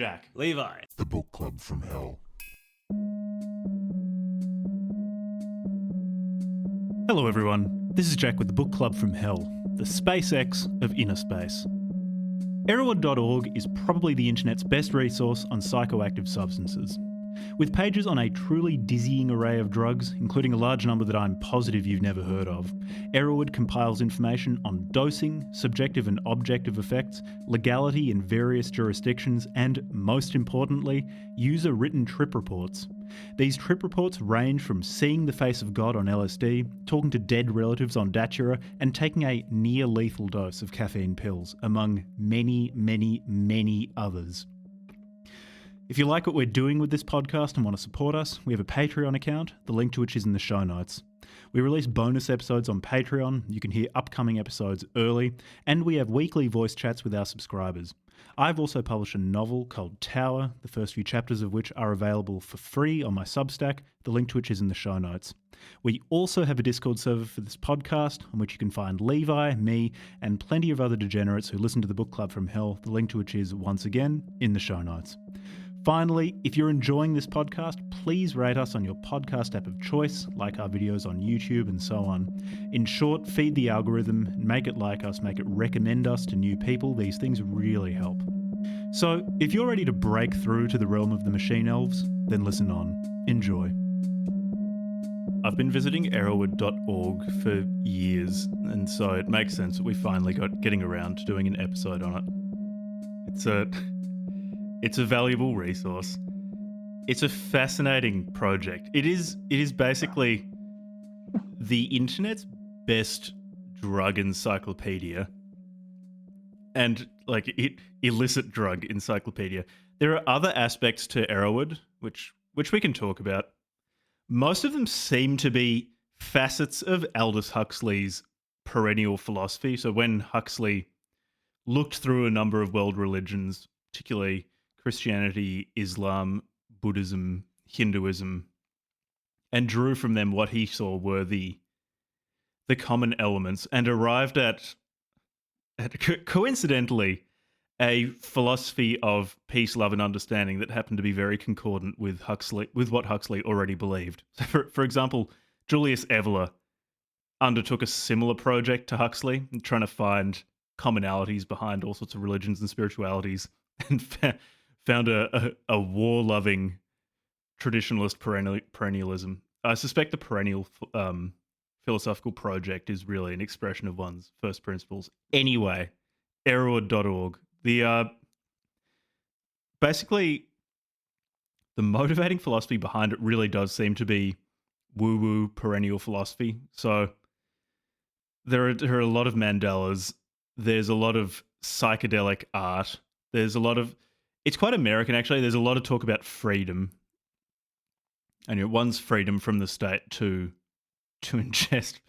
Jack. Levi. The book club from hell. Hello everyone, this is Jack with the Book Club from Hell, the SpaceX of inner space. Erowid.org is probably the internet's best resource on psychoactive substances. With pages on a truly dizzying array of drugs, including a large number that I'm positive you've never heard of, Erowid compiles information on dosing, subjective and objective effects, legality in various jurisdictions, and, most importantly, user-written trip reports. These trip reports range from seeing the face of God on LSD, talking to dead relatives on Datura, and taking a near-lethal dose of caffeine pills, among many, many, many others. If you like what we're doing with this podcast and want to support us, we have a Patreon account, the link to which is in the show notes. We release bonus episodes on Patreon, you can hear upcoming episodes early, and we have weekly voice chats with our subscribers. I've also published a novel called Tower, the first few chapters of which are available for free on my Substack, the link to which is in the show notes. We also have a Discord server for this podcast, on which you can find Levi, me, and plenty of other degenerates who listen to the Book Club from Hell, the link to which is, once again, in the show notes. Finally, if you're enjoying this podcast, please rate us on your podcast app of choice, like our videos on YouTube and so on. In short, feed the algorithm, make it like us, make it recommend us to new people. These things really help. So, if you're ready to break through to the realm of the machine elves, then listen on. Enjoy. I've been visiting Erowid.org for years, and so it makes sense that we finally got getting around to doing an episode on it. It's a valuable resource. It's a fascinating project. It is basically the internet's best drug encyclopedia and illicit drug encyclopedia. There are other aspects to Erowid which we can talk about. Most of them seem to be facets of Aldous Huxley's perennial philosophy. So when Huxley looked through a number of world religions, particularly Christianity, Islam, Buddhism, Hinduism, and drew from them what he saw were the common elements, and arrived at coincidentally a philosophy of peace, love, and understanding that happened to be very concordant with what Huxley already believed. So, for example, Julius Evola undertook a similar project to Huxley, trying to find commonalities behind all sorts of religions and spiritualities, and found a war-loving traditionalist perennialism. I suspect the perennial philosophical project is really an expression of one's first principles. Anyway, Erowid.org. Basically, the motivating philosophy behind it really does seem to be woo-woo perennial philosophy. So there are a lot of mandalas. There's a lot of psychedelic art. There's a lot of... It's quite American, actually. There's a lot of talk about freedom. And one's freedom from the state to ingest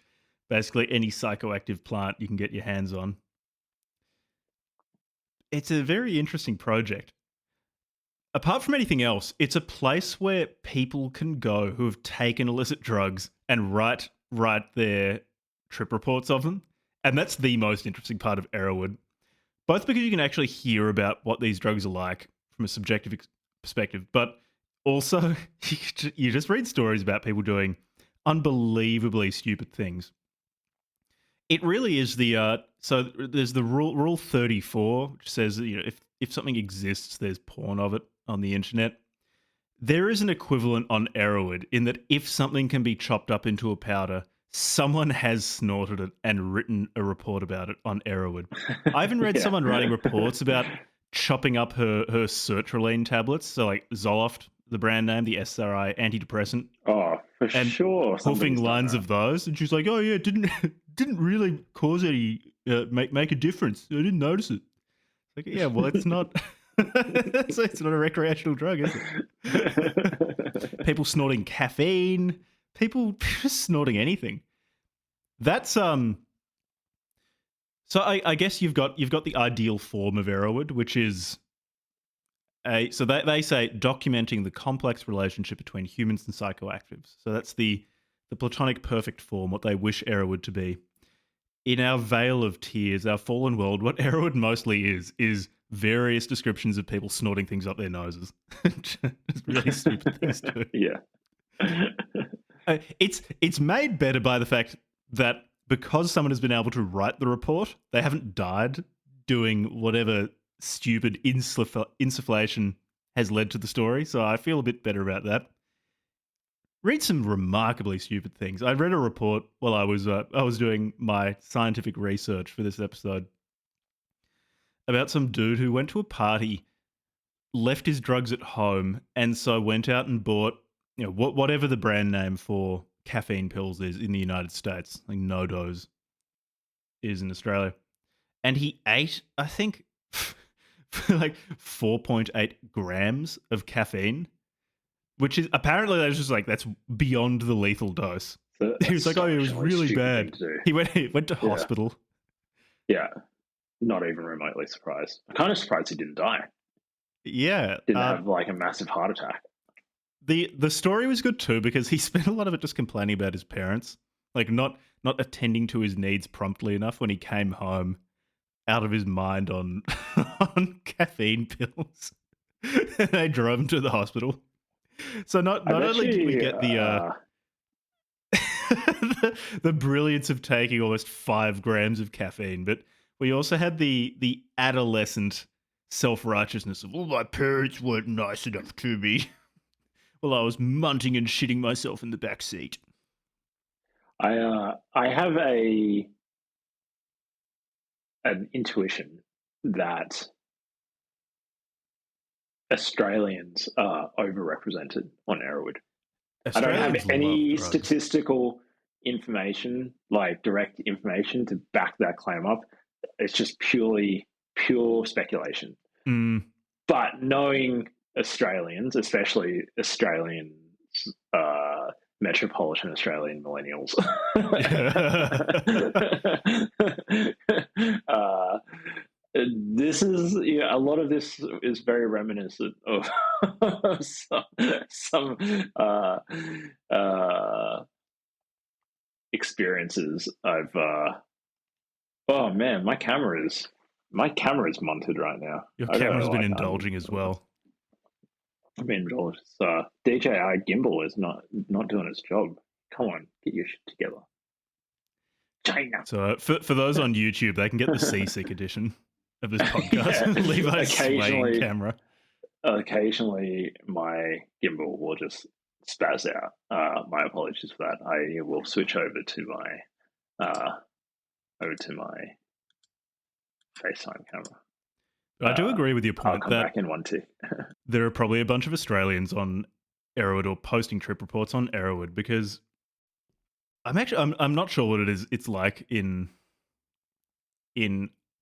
basically any psychoactive plant you can get your hands on. It's a very interesting project. Apart from anything else, it's a place where people can go who have taken illicit drugs and write their trip reports of them. And that's the most interesting part of Erowid. Both because you can actually hear about what these drugs are like from a subjective perspective, but also you just read stories about people doing unbelievably stupid things. It really is so there's the rule 34, which says that, if something exists, there's porn of it on the internet. There is an equivalent on Erowid in that if something can be chopped up into a powder, someone has snorted it and written a report about it on Erowid. I even read someone writing reports about chopping up her sertraline tablets, so like Zoloft, the brand name, the SRI antidepressant. Oh, for and sure. Hoofing lines of those, and she's like, "Oh yeah, didn't really cause any make a difference. I didn't notice it." Like, yeah, well, it's not. It's not a recreational drug, is it? People snorting caffeine. People just snorting anything. That's So I guess you've got the ideal form of Erowid, which is so they say documenting the complex relationship between humans and psychoactives. So that's the platonic perfect form, what they wish Erowid to be. In our vale of tears, our fallen world, what Erowid mostly is various descriptions of people snorting things up their noses. Just really stupid things too. Yeah. It's made better by the fact that because someone has been able to write the report, they haven't died doing whatever stupid insufflation has led to the story. So I feel a bit better about that. Read some remarkably stupid things. I read a report while I was doing my scientific research for this episode about some dude who went to a party, left his drugs at home, and so went out and bought, whatever the brand name for caffeine pills is in the United States, like No-Dose is in Australia. And he ate, I think, like 4.8 grams of caffeine, which is apparently that's beyond the lethal dose. So He was like, "Oh, it was really bad." He went to hospital. Yeah, not even remotely surprised. I'm kind of surprised he didn't die. Yeah, Didn't have like a massive heart attack. The story was good too because he spent a lot of it just complaining about his parents, like not attending to his needs promptly enough when he came home, out of his mind on on caffeine pills. They drove him to the hospital. So not only did we get the brilliance of taking almost 5 grams of caffeine, but we also had the adolescent self-righteousness of, well, my parents weren't nice enough to me. Well, I was munting and shitting myself in the back seat. I have an intuition that Australians are overrepresented on Erowid. I don't have any statistical information, like direct information, to back that claim up. It's just pure speculation. Mm. But knowing Australians, especially Australians, metropolitan Australian millennials, this is a lot of this is very reminiscent of some experiences I've. Oh man, my camera is munted right now. Your camera's been indulging as well. I've been indulged. DJI gimbal is not doing its job. Come on, get your shit together, China. So for those on YouTube, they can get the seasick edition of this podcast. Yeah. Levi's swaying camera. Occasionally, my gimbal will just spaz out. My apologies for that. I will switch over to my FaceTime camera. I do agree with your point. I'll come back in one tick. There are probably a bunch of Australians on Erowid or posting trip reports on Erowid because I'm not sure what it is. It's like in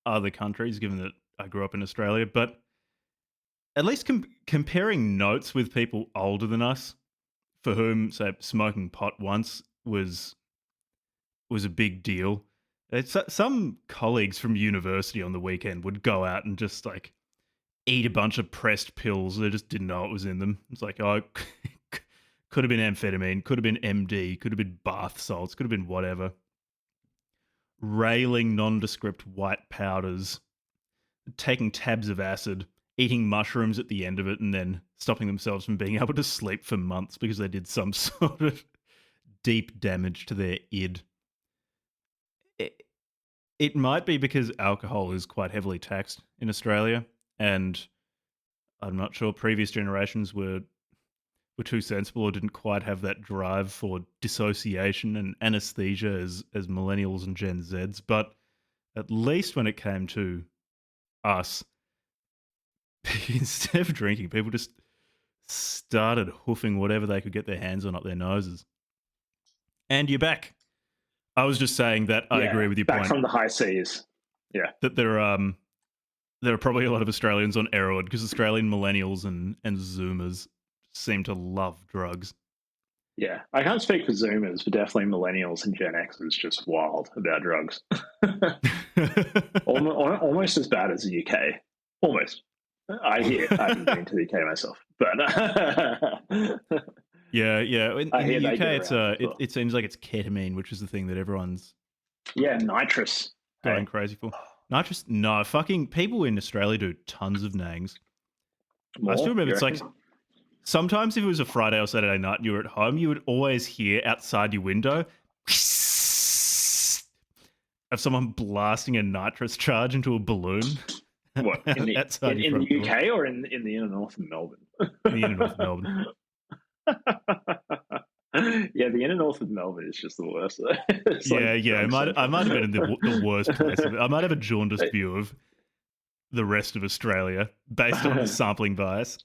other countries, given that I grew up in Australia, but at least comparing notes with people older than us, for whom, say, smoking pot once was a big deal. Some colleagues from university on the weekend would go out and just like eat a bunch of pressed pills. They just didn't know what was in them. It's like, oh, could have been amphetamine, could have been MD, could have been bath salts, could have been whatever. Railing nondescript white powders, taking tabs of acid, eating mushrooms at the end of it, and then stopping themselves from being able to sleep for months because they did some sort of deep damage to their id. It might be because alcohol is quite heavily taxed in Australia, and I'm not sure previous generations were too sensible or didn't quite have that drive for dissociation and anesthesia as millennials and Gen Zs. But at least when it came to us, instead of drinking, people just started hoofing whatever they could get their hands on up their noses. And you're back. I was just saying that I agree with your point. Back from the high seas. Yeah. That there are probably a lot of Australians on Erowid because Australian millennials and Zoomers seem to love drugs. Yeah. I can't speak for Zoomers, but definitely millennials and Gen X is just wild about drugs. Almost as bad as the UK. Almost. I hear. I haven't been to the UK myself. But Yeah. In the UK, it seems like it's ketamine, which is the thing that everyone's nitrous going crazy for. Nitrous? No, fucking people in Australia do tons of nangs. More, I still remember you it's like reckon? sometimes if it was a Friday or Saturday night and you were at home, you would always hear outside your window of someone blasting a nitrous charge into a balloon What in the outside your front the door UK or in the inner north of Melbourne? in the inner north of Melbourne. Yeah, the inner north of Melbourne is just the worst. It's like Yeah, yeah. drunk I central. might have been in the worst place of it. I might have a jaundiced view of the rest of Australia based on sampling bias.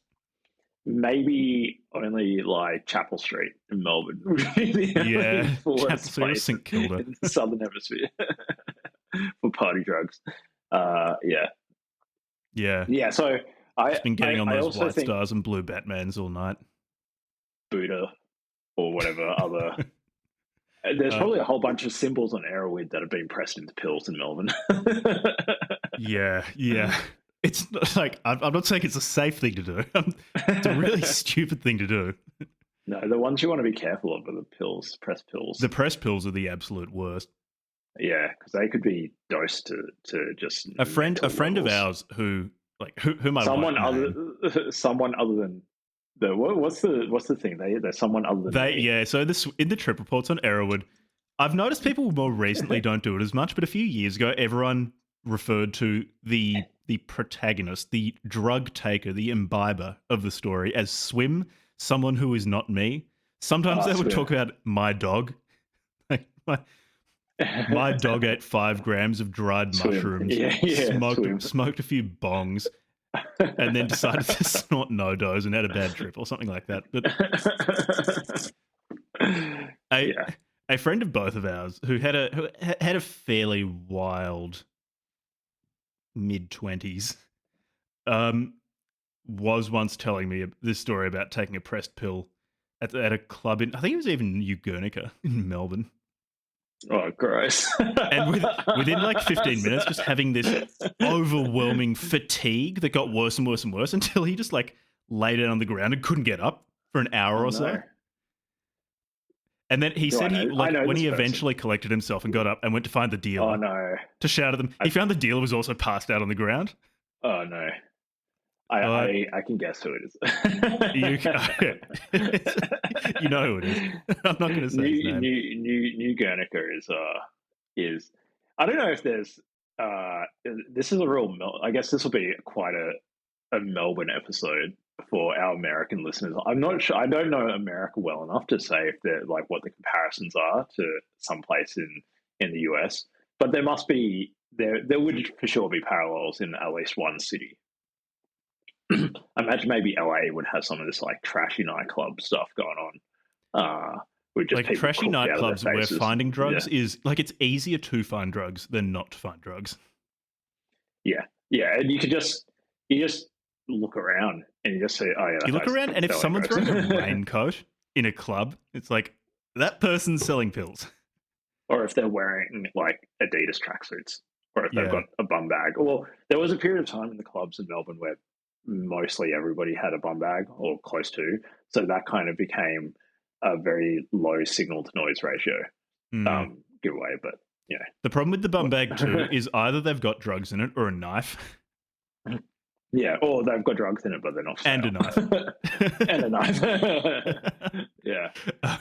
Maybe only like Chapel Street in Melbourne would be the Yeah, only Chapel worst Street or place St Kilda. in the southern hemisphere for party drugs. Yeah, Yeah, yeah. So just been getting on I those also White think Stars and Blue Batmans all night. Buddha or whatever other. There's probably a whole bunch of symbols on Arrowhead that have been pressed into pills in Melbourne. Yeah, yeah. It's not, like I'm not saying it's a safe thing to do. It's a really stupid thing to do. No, the ones you want to be careful of are the pills, pressed pills. The press pills are the absolute worst. Yeah, because they could be dosed to just A friend of levels. ours whom I Someone won't name. someone other than what's the thing? They're someone other than me. Yeah, so this in the trip reports on Errorwood, I've noticed people more recently don't do it as much, but a few years ago, everyone referred to the protagonist, the drug taker, the imbiber of the story as Swim, someone who is not me. Sometimes they would Swim. talk about my dog. Like my dog ate 5 grams of dried Swim. mushrooms, Swim. smoked a few bongs, and then decided to snort no-dos and had a bad trip or something like that. But a friend of both of ours who had a fairly wild mid-20s was once telling me this story about taking a pressed pill at a club in, I think it was even New Guernica in Melbourne. Oh, gross. And within like 15 minutes, just having this overwhelming fatigue that got worse and worse and worse until he just like laid it on the ground and couldn't get up for an hour or so. And then he said when he eventually collected himself and got up and went to find the dealer to shout at them, he found the dealer was also passed out on the ground. Oh, no. I can guess who it is. You know who it is. I'm not going to say his name. New Guernica is I don't know if there's this is a real I guess this will be quite a Melbourne episode for our American listeners. I'm not sure. I don't know America well enough to say if they're like what the comparisons are to some place in the US, but there must be there would for sure be parallels in at least one city. I imagine maybe LA would have some of this like trashy nightclub stuff going on. With just like trashy nightclubs where finding drugs is like it's easier to find drugs than not to find drugs. Yeah, and you just look around and you just say, "Oh yeah." You look around, and if someone's wearing a raincoat in a club, it's like that person's selling pills. Or if they're wearing like Adidas tracksuits, or if they've got a bum bag. Well, there was a period of time in the clubs in Melbourne where mostly everybody had a bum bag or close to, so that kind of became a very low signal to noise ratio giveaway. But the problem with the bum bag too is either they've got drugs in it or a knife. Yeah, or they've got drugs in it, but they're not. And a knife. And a knife. Yeah.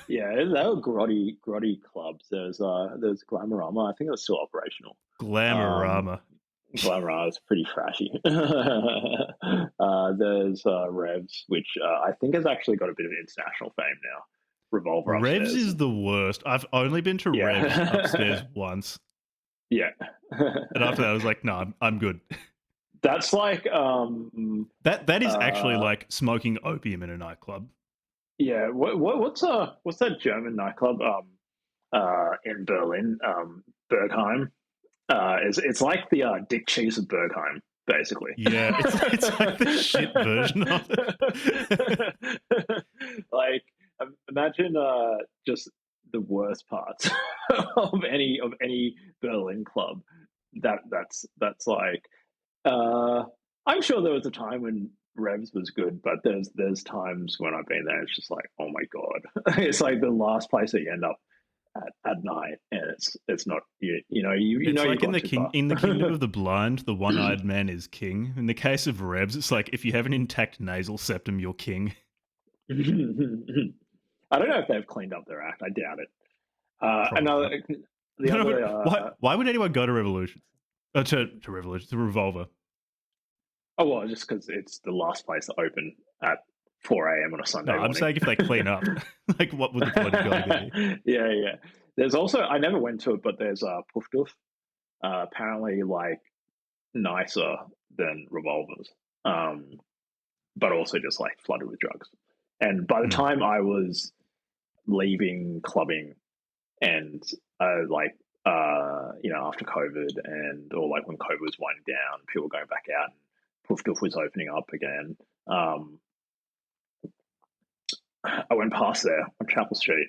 They were grotty clubs. There's Glamorama. I think it's still operational. Glamorama. Glamorama is pretty trashy. There's Revs, which I think has actually got a bit of international fame now. Revolver Revs upstairs. is the worst. I've only been to Revs upstairs once. Yeah. And after that, I was like, no, I'm good. That's like that is actually like smoking opium in a nightclub. Yeah. What's that German nightclub in Berlin? Bergheim. It's like the Dick Cheese of Bergheim, basically. Yeah, it's like the shit version of it. Like, imagine just the worst parts of any Berlin club. That's like. I'm sure there was a time when Revs was good, but there's times when I've been there. It's just like, oh my god, it's like the last place that you end up at night, and it's not you know It's like you've gone too far. in the kingdom of the blind, the one-eyed man is king. In the case of Rebs, it's like if you have an intact nasal septum, you're king. I don't know if they've cleaned up their act. I doubt it. Another the other. Why would anyone go to Revolutions? To Revolution, to Revolver. Oh well, just because it's the last place to open at 4 a.m. on a Sunday morning. I'm saying if they clean up, like what would the point of going be? Yeah. There's also, I never went to it, but there's Poof Doof. Apparently, like nicer than Revolvers, but also just like flooded with drugs. And by the time I was leaving clubbing, and after COVID, and or like when COVID was winding down, people were going back out, and Poof Doof was opening up again. I went past there on Chapel Street,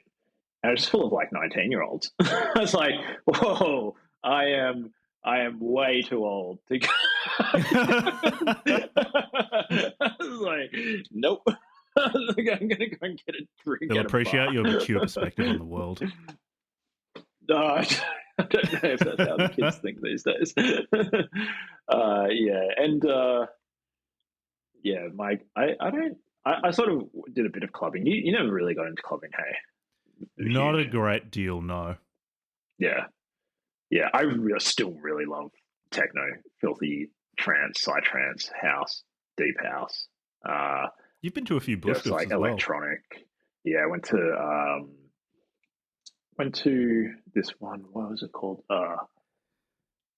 and it was full of like 19-year-olds. I was like, "Whoa, I am way too old to go." I was like, "Nope." I'm going to go and get a drink. They'll appreciate your mature perspective on the world. No, I don't know if that's how the kids think these days. I sort of did a bit of clubbing. You never really got into clubbing, hey? Not a great deal, no. Yeah. I still really love techno, filthy trance, psytrance, house, deep house. You've been to a few bush like as well. Electronic. Yeah, I went to this one. What was it called?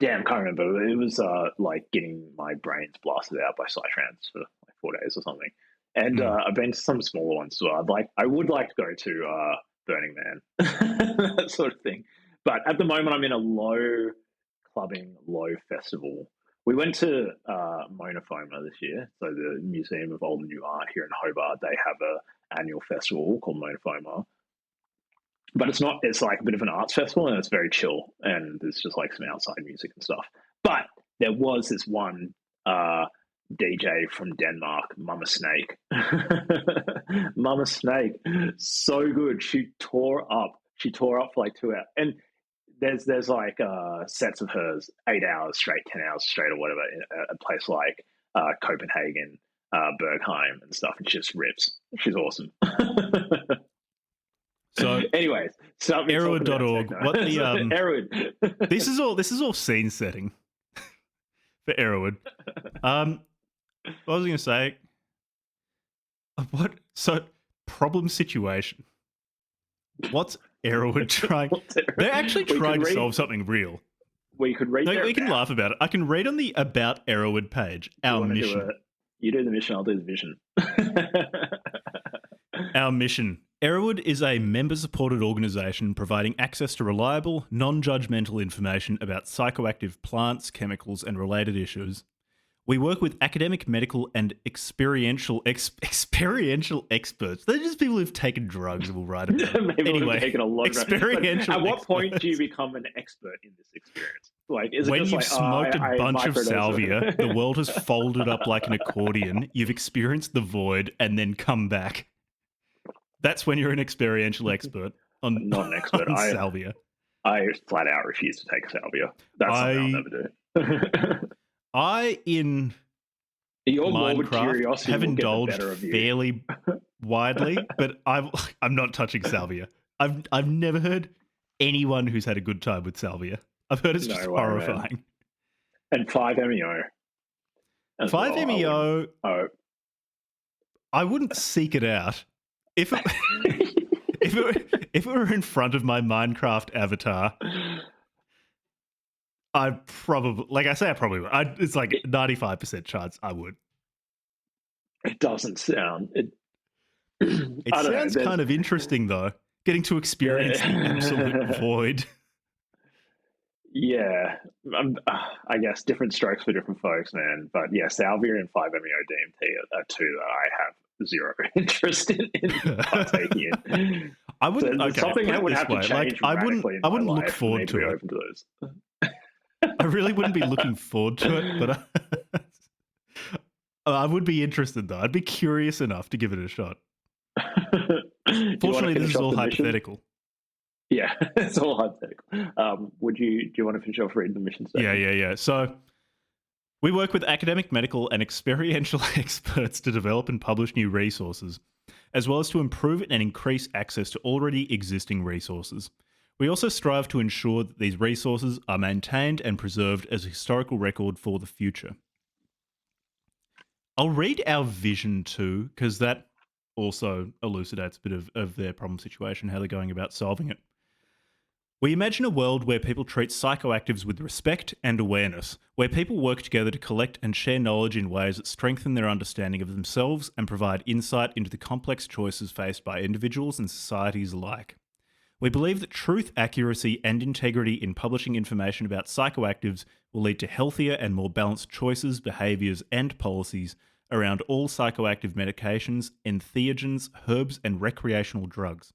Can't remember. It was like getting my brains blasted out by psytrance for like 4 days or something. And I've been to some smaller ones as well. I would like to go to Burning Man, that sort of thing. But at the moment, I'm in a low clubbing, low festival. We went to Monofoma this year, so the Museum of Old and New Art here in Hobart. They have a annual festival called Monofoma, but it's like a bit of an arts festival, and it's very chill, and there's just like some outside music and stuff. But there was this one DJ from Denmark, Mama Snake. Mama Snake, so good. She tore up for like 2 hours, and there's like sets of hers, 8 hours straight, 10 hours straight, or whatever, in a place like Copenhagen, Bergheim, and stuff, and she just rips. She's awesome. So, anyways, Erowid.org. What the Erowid? This is all scene setting for Erowid. What was I going to say? What? So, problem situation. What's Erowid trying? They're actually trying to solve something real. Well, you could read. We can laugh about it. I can read on the About Erowid page. Our mission. You do the mission. I'll do the vision. Our mission. Erowid is a member-supported organisation providing access to reliable, non-judgmental information about psychoactive plants, chemicals, and related issues. We work with academic, medical, and experiential experts. They're just people who've taken drugs and will write about it. Anyway, taken a lot experiential at what point do you become an expert in this experience? Like, is it when just you've smoked a bunch of microdose salvia, the world has folded up like an accordion, you've experienced the void, and then come back. That's when you're an experiential expert on, not an expert. on salvia. I flat out refuse to take salvia. That's something I'll never do. In your Minecraft have indulged fairly widely, but I'm not touching salvia. I've never heard anyone who's had a good time with salvia. I've heard it's just horrifying. Man. And 5-MeO. 5-MeO. I wouldn't seek it out. If it were in front of my Minecraft avatar, I probably would. It's like 95% chance I would. It doesn't sound. It sounds kind of interesting, though. Getting to experience the absolute void. Yeah. I guess different strokes for different folks, man. But yeah, salvia and 5-MeO DMT are two that I have zero interest in partaking in. I wouldn't. So something that would have to change. I wouldn't look forward to it. Open to those. I really wouldn't be looking forward to it, but I would be interested, though. I'd be curious enough to give it a shot. Fortunately, this is all hypothetical. Yeah, it's all hypothetical. Do you want to finish off reading the mission statement? Yeah. So we work with academic, medical, and experiential experts to develop and publish new resources, as well as to improve and increase access to already existing resources. We also strive to ensure that these resources are maintained and preserved as a historical record for the future. I'll read our vision too, because that also elucidates a bit of their problem situation, how they're going about solving it. We imagine a world where people treat psychoactives with respect and awareness, where people work together to collect and share knowledge in ways that strengthen their understanding of themselves and provide insight into the complex choices faced by individuals and societies alike. We believe that truth, accuracy, and integrity in publishing information about psychoactives will lead to healthier and more balanced choices, behaviours, and policies around all psychoactive medications, entheogens, herbs, and recreational drugs.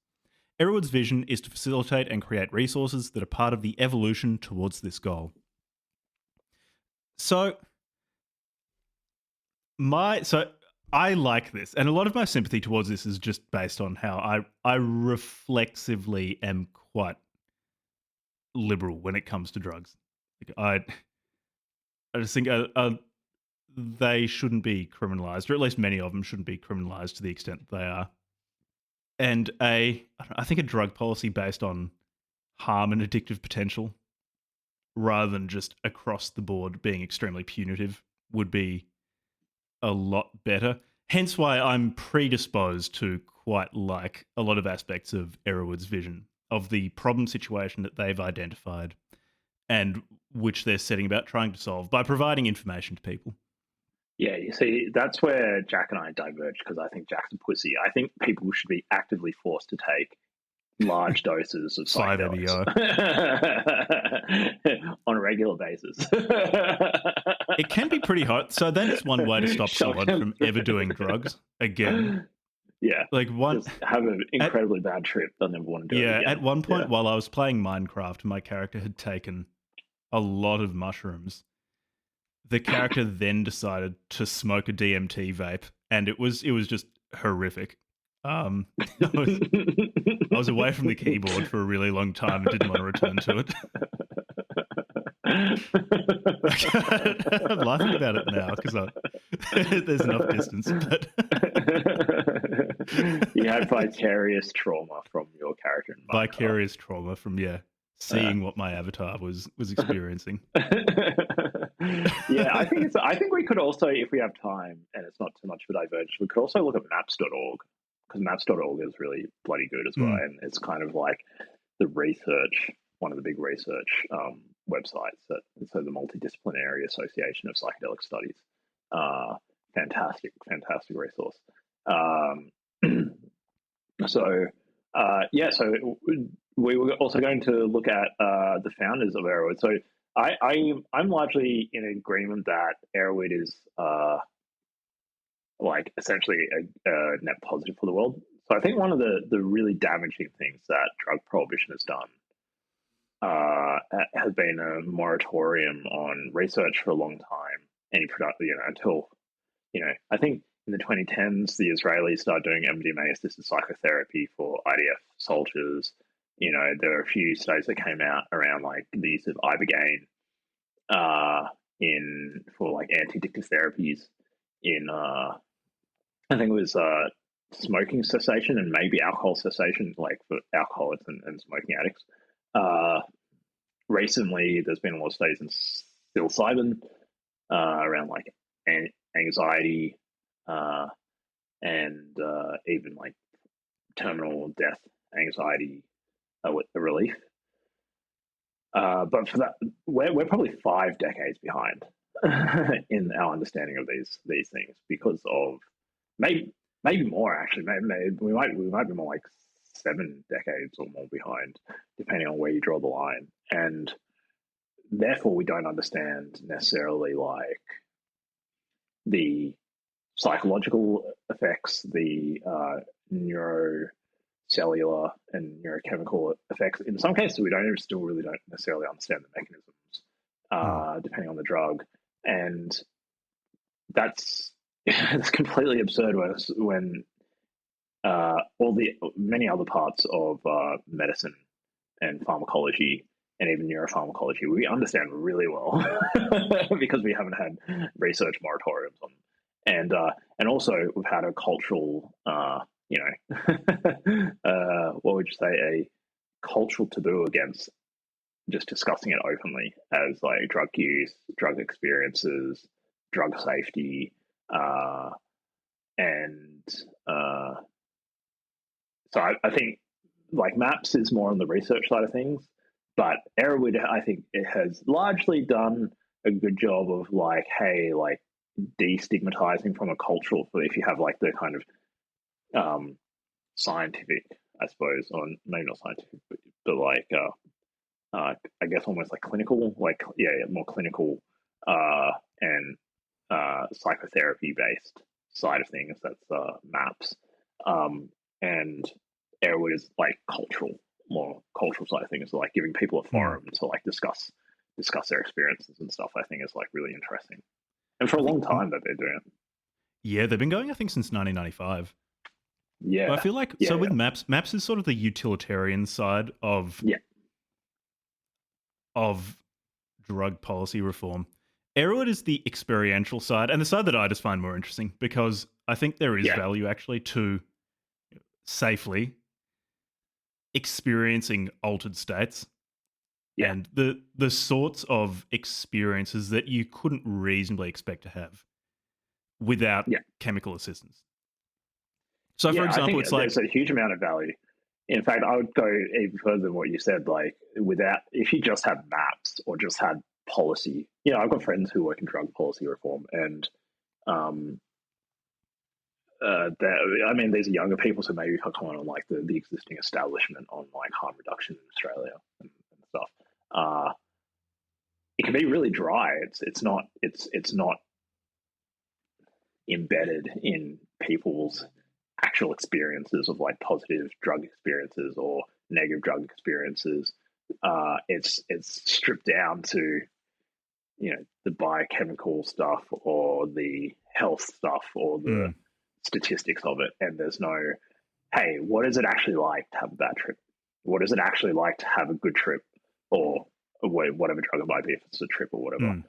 Erowid's vision is to facilitate and create resources that are part of the evolution towards this goal. So I like this, and a lot of my sympathy towards this is just based on how I reflexively am quite liberal when it comes to drugs. Like I just think they shouldn't be criminalized, or at least many of them shouldn't be criminalized to the extent that they are. And I think a drug policy based on harm and addictive potential, rather than just across the board being extremely punitive, would be a lot better. Hence why I'm predisposed to quite like a lot of aspects of Erowid's vision of the problem situation that they've identified and which they're setting about trying to solve by providing information to people. Yeah, you see, that's where Jack and I diverge, because I think Jack's a pussy. I think people should be actively forced to take large doses of psychedelics on a regular basis. It can be pretty hot. So then it's one way to stop someone from ever doing drugs again. Yeah, like just have an incredibly bad trip. They'll never want to do it again. Yeah, at one point while I was playing Minecraft, my character had taken a lot of mushrooms. The character then decided to smoke a DMT vape, and it was just horrific. I was away from the keyboard for a really long time and didn't want to return to it. I'm laughing about it now because there's enough distance. But you had vicarious trauma from your character. In vicarious trauma from seeing what my avatar was experiencing. Yeah, I think we could also, if we have time and it's not too much of a divergence, we could also look at maps.org, because maps.org is really bloody good as well, and it's kind of like the research, one of the big research websites so the Multidisciplinary Association of Psychedelic Studies. Fantastic resource. So we were also going to look at the founders of Erowid. So I'm largely in agreement that Erowid is like essentially a net positive for the world. So I think one of the really damaging things that drug prohibition has done has been a moratorium on research for a long time. Any product, until I think in the 2010s, the Israelis started doing MDMA-assisted psychotherapy for IDF soldiers. There are a few studies that came out around like the use of ibogaine for like anti-addictive therapies in I think it was smoking cessation and maybe alcohol cessation, like for alcoholics and smoking addicts. Recently, there's been a lot of studies in psilocybin around like anxiety and even like terminal death anxiety with the relief. But for that, we're probably 5 decades behind in our understanding of these things, because of maybe more actually. Maybe we might be more like 7 decades or more behind, depending on where you draw the line, and therefore we don't understand necessarily like the psychological effects, the neurocellular and neurochemical effects. In some cases, we still really don't necessarily understand the mechanisms, depending on the drug, and that's it's completely absurd when all the many other parts of medicine and pharmacology and even neuropharmacology, we understand really well because we haven't had research moratoriums on them. And also we've had a cultural, what would you say, a cultural taboo against just discussing it openly as like drug use, drug experiences, drug safety, so I think like MAPS is more on the research side of things, but Erowid, I think it has largely done a good job of like, hey, like destigmatizing from a cultural, if you have like the kind of scientific, I suppose, or maybe not scientific, but like I guess almost like clinical, like more clinical and psychotherapy based side of things. That's MAPS, and Airwood is like more cultural side of things, so like giving people a forum to like discuss their experiences and stuff. I think is like really interesting, and for a long time that they're doing it. Yeah, they've been going, I think, since 1995. Yeah, but I feel like with MAPS is sort of the utilitarian side of drug policy reform. Erowid is the experiential side, and the side that I just find more interesting because I think there is value actually to safely experiencing altered states and the sorts of experiences that you couldn't reasonably expect to have without chemical assistance. So, for example, I think it's like there's a huge amount of value. In fact, I would go even further than what you said. Like, if you just had MAPS or just had policy, I've got friends who work in drug policy reform, and these are younger people, so maybe if I comment on like the existing establishment on like harm reduction in Australia and stuff, it can be really dry. It's not embedded in people's actual experiences of like positive drug experiences or negative drug experiences. It's stripped down to the biochemical stuff or the health stuff or the statistics of it, and there's no, hey, what is it actually like to have a bad trip? What is it actually like to have a good trip, or whatever drug it might be, if it's a trip or whatever.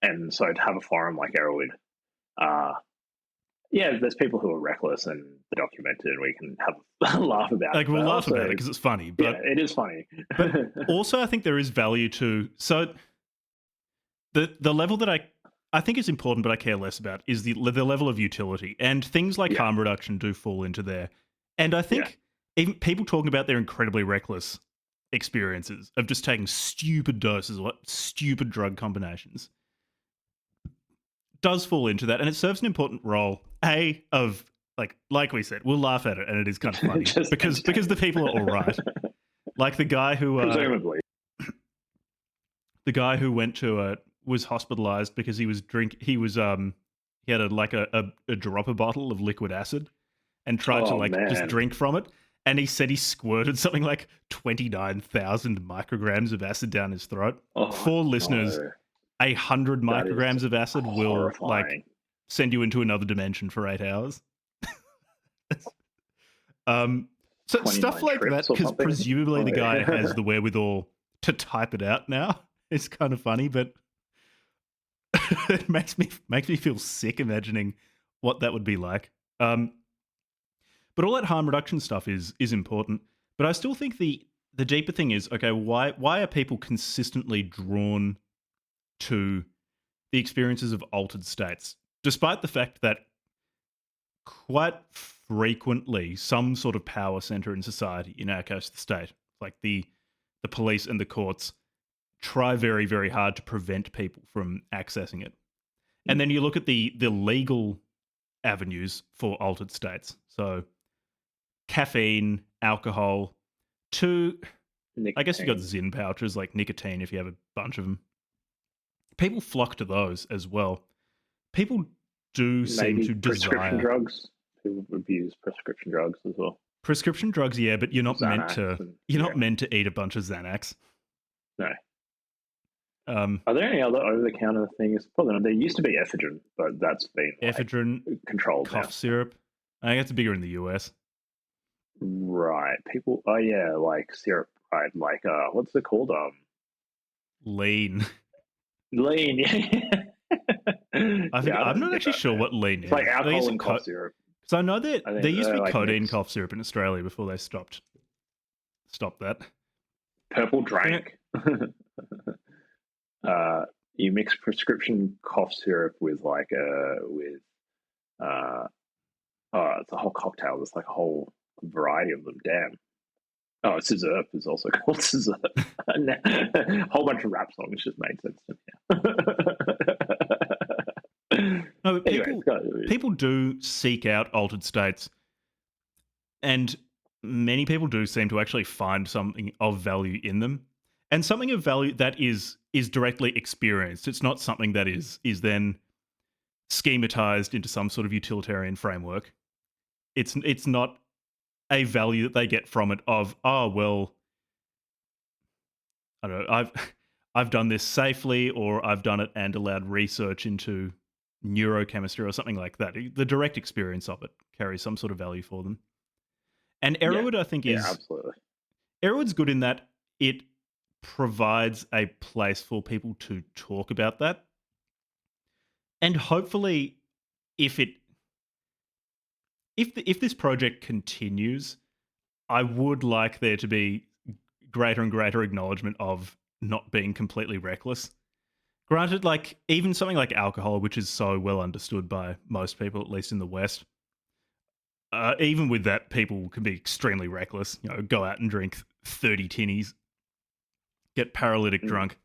And so to have a forum like Erowid, there's people who are reckless and documented, and we can have a laugh about it. Like, we'll laugh about it because it's funny. But, it is funny. But also, I think there is value to... So the level that I think is important, but I care less about, is the level of utility. And things like harm reduction do fall into there. And I think even people talking about their incredibly reckless experiences of just taking stupid doses or stupid drug combinations does fall into that, and it serves an important role. Of like we said, we'll laugh at it, and it is kind of funny because the people are all right. Like the guy who presumably the guy who went to was hospitalized because he had a dropper bottle of liquid acid and tried to just drink from it. And he said he squirted something like 29,000 micrograms of acid down his throat. For listeners, 100 micrograms of acid will send you into another dimension for 8 hours. So stuff like that, because presumably the guy has the wherewithal to type it out now. It's kind of funny, but it makes me feel sick imagining what that would be like. But all that harm reduction stuff is important. But I still think the deeper thing is, okay, why are people consistently drawn to the experiences of altered states, despite the fact that quite frequently some sort of power center in society, in our case the state, like the police and the courts, try very, very hard to prevent people from accessing it. And then you look at the legal avenues for altered states. So caffeine, alcohol, nicotine. I guess you've got Zyn pouches like nicotine if you have a bunch of them. People flock to those as well. People do seem to desire... prescription drugs. People abuse prescription drugs as well. Prescription drugs, yeah, but you're not meant to eat a bunch of Xanax. No. Are there any other over-the-counter things? Probably not. There used to be ephedrine, but that's been ephedrine, controlled cough syrup. I think it's bigger in the US. Right. People, like syrup right? Like what's it called? Lean. Lean. Yeah, I I'm don't not get actually that, sure man. what lean It's like is. alcohol and cough syrup. Because I know that I there think used to they're be like codeine mixed. cough syrup in Australia before they stopped that. Purple drank. You mix prescription cough syrup with like uh it's a whole cocktail. There's like a whole variety of them. Damn. Oh, Scissor is also called Scissor. A whole bunch of rap songs just made sense to me. No, but Anyway, people do seek out altered states, and many people do seem to actually find something of value in them, and something of value that is directly experienced. It's not something that is then schematized into some sort of utilitarian framework. It's not a value that they get from it of, oh well, I don't know, I've done this safely, or I've done it and allowed research into neurochemistry or something like that. The direct experience of it carries some sort of value for them. And Erowid, I think, yeah, is absolutely. Erowid's good in that it provides a place for people to talk about that. And hopefully, if this project continues, I would like there to be greater and greater acknowledgement of not being completely reckless. Granted, like even something like alcohol, which is so well understood by most people, at least in the West, even with that, people can be extremely reckless. You know, go out and drink 30 tinnies, get paralytic drunk.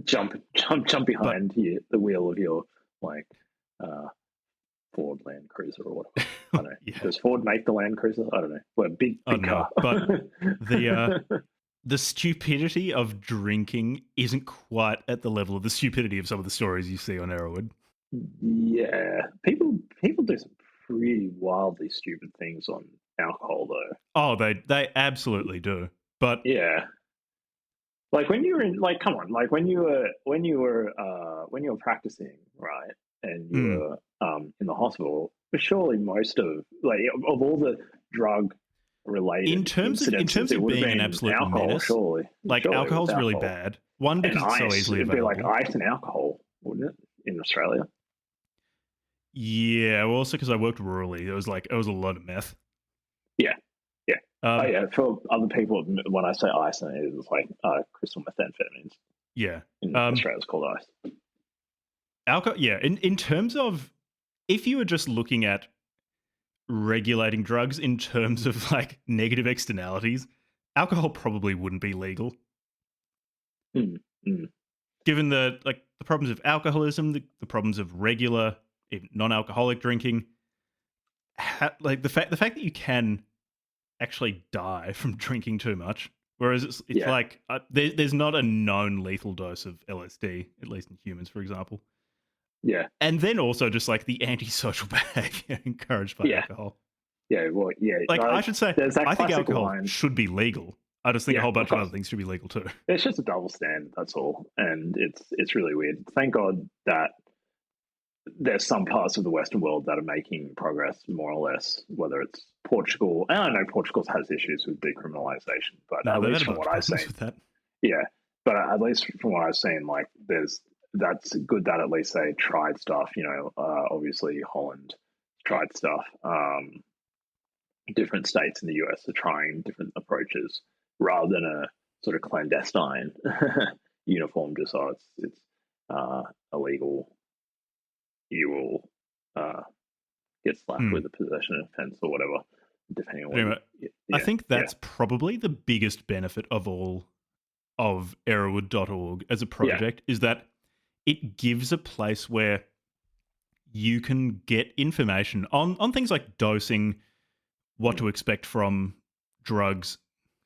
Jump behind the wheel of your like Ford Land Cruiser or whatever. I don't know. Yeah. Does Ford make the Land Cruiser? I don't know. Well, big car. But the stupidity of drinking isn't quite at the level of the stupidity of some of the stories you see on Erowid. Yeah, people do some pretty wildly stupid things on alcohol, though. Oh, they absolutely do. But yeah, like when you were in, like, come on, like when you were practicing, right, and you were in the hospital. Surely most of all the drug related in terms of being an absolute alcohol, menace, surely alcohol's really bad. One, because it's so easily available. It'd be like ice and alcohol, wouldn't it, in Australia? Yeah, well, also because I worked rurally, it was a lot of meth. Yeah. Yeah. For other people, when I say ice, it's like crystal methamphetamines. Yeah. In Australia, it's called ice. Alcohol, yeah. In terms of, if you were just looking at regulating drugs in terms of like negative externalities, alcohol probably wouldn't be legal. Given the problems of alcoholism, the problems of regular, even non-alcoholic drinking, like the fact that you can actually die from drinking too much. Whereas it's like there's not a known lethal dose of LSD, at least in humans, for example. Yeah. And then also just like the antisocial behavior encouraged by alcohol. Yeah, well, yeah. Like I should say, I think alcohol should be legal. I just think a whole bunch of other things should be legal too. It's just a double standard, that's all. And it's really weird. Thank God that there's some parts of the Western world that are making progress, more or less, whether it's Portugal. And I know Portugal has issues with decriminalization, but at least from what I've seen, but at least from what I've seen, like that's good that at least they tried stuff. Obviously Holland tried stuff. Different states in the US are trying different approaches rather than a sort of clandestine uniform. Just it's illegal. You will get slapped with a possession offense or whatever, depending on. Anyway, I think that's probably the biggest benefit of all of Erowid.org as a project is that it gives a place where you can get information on things like dosing, what to expect from drugs.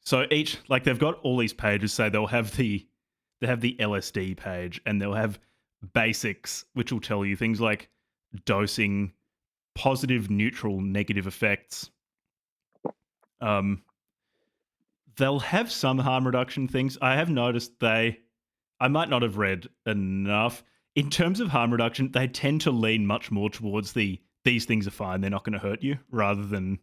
So each, like, they've got all these pages. So they have the LSD page, and they'll have basics, which will tell you things like dosing, positive, neutral, negative effects. They'll have some harm reduction things. I have noticed I might not have read enough. In terms of harm reduction, they tend to lean much more towards these things are fine, they're not going to hurt you, rather than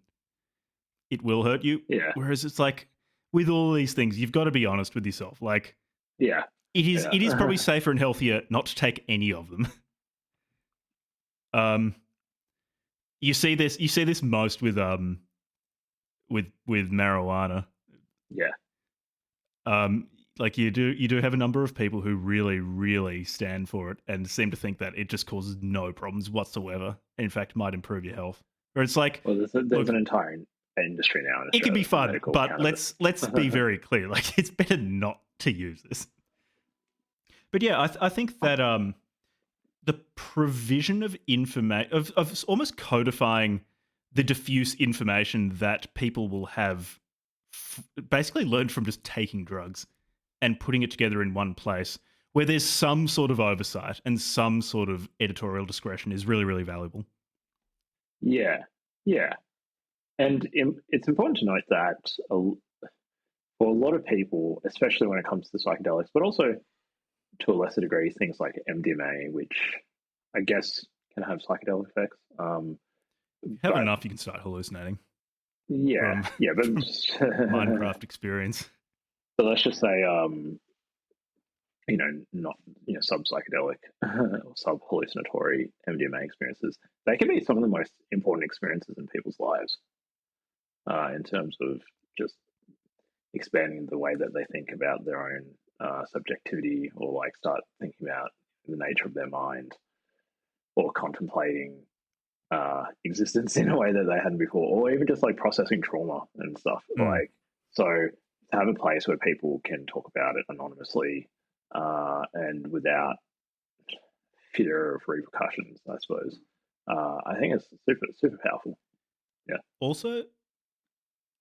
it will hurt you. Yeah. Whereas it's like, with all these things, you've got to be honest with yourself. Like, yeah, it is probably safer and healthier not to take any of them. You see this most with marijuana. Yeah. Like you do have a number of people who really, really stand for it and seem to think that it just causes no problems whatsoever. In fact, might improve your health. Or it's like, well, there's an entire industry now in Australia. It can be fun, but cannabis. let's be very clear. Like, it's better not to use this. But yeah, I think that the provision of information of almost codifying the diffuse information that people will have basically learned from just taking drugs and putting it together in one place where there's some sort of oversight and some sort of editorial discretion is really, really valuable. Yeah, yeah. And it's important to note that for a lot of people, especially when it comes to psychedelics, but also to a lesser degree, things like MDMA, which I guess can have psychedelic effects. Have enough, you can start hallucinating. Yeah, but Minecraft experience. But let's just say, not sub psychedelic or sub hallucinatory MDMA experiences. They can be some of the most important experiences in people's lives, in terms of just expanding the way that they think about their own subjectivity, or like start thinking about the nature of their mind, or contemplating existence in a way that they hadn't before, or even just like processing trauma and stuff. Like, so to have a place where people can talk about it anonymously and without fear of repercussions, I suppose, I think it's super powerful. Yeah. Also,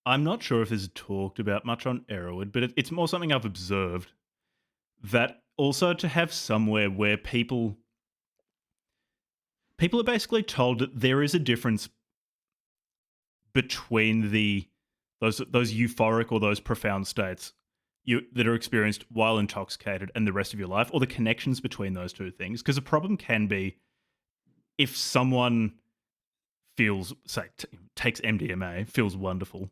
I'm not sure if this is talked about much on Erowid, but it's more something I've observed, that also to have somewhere where people are basically told that there is a difference between those euphoric or those profound states that are experienced while intoxicated and the rest of your life, or the connections between those two things. Because a problem can be if someone feels, say, takes MDMA, feels wonderful,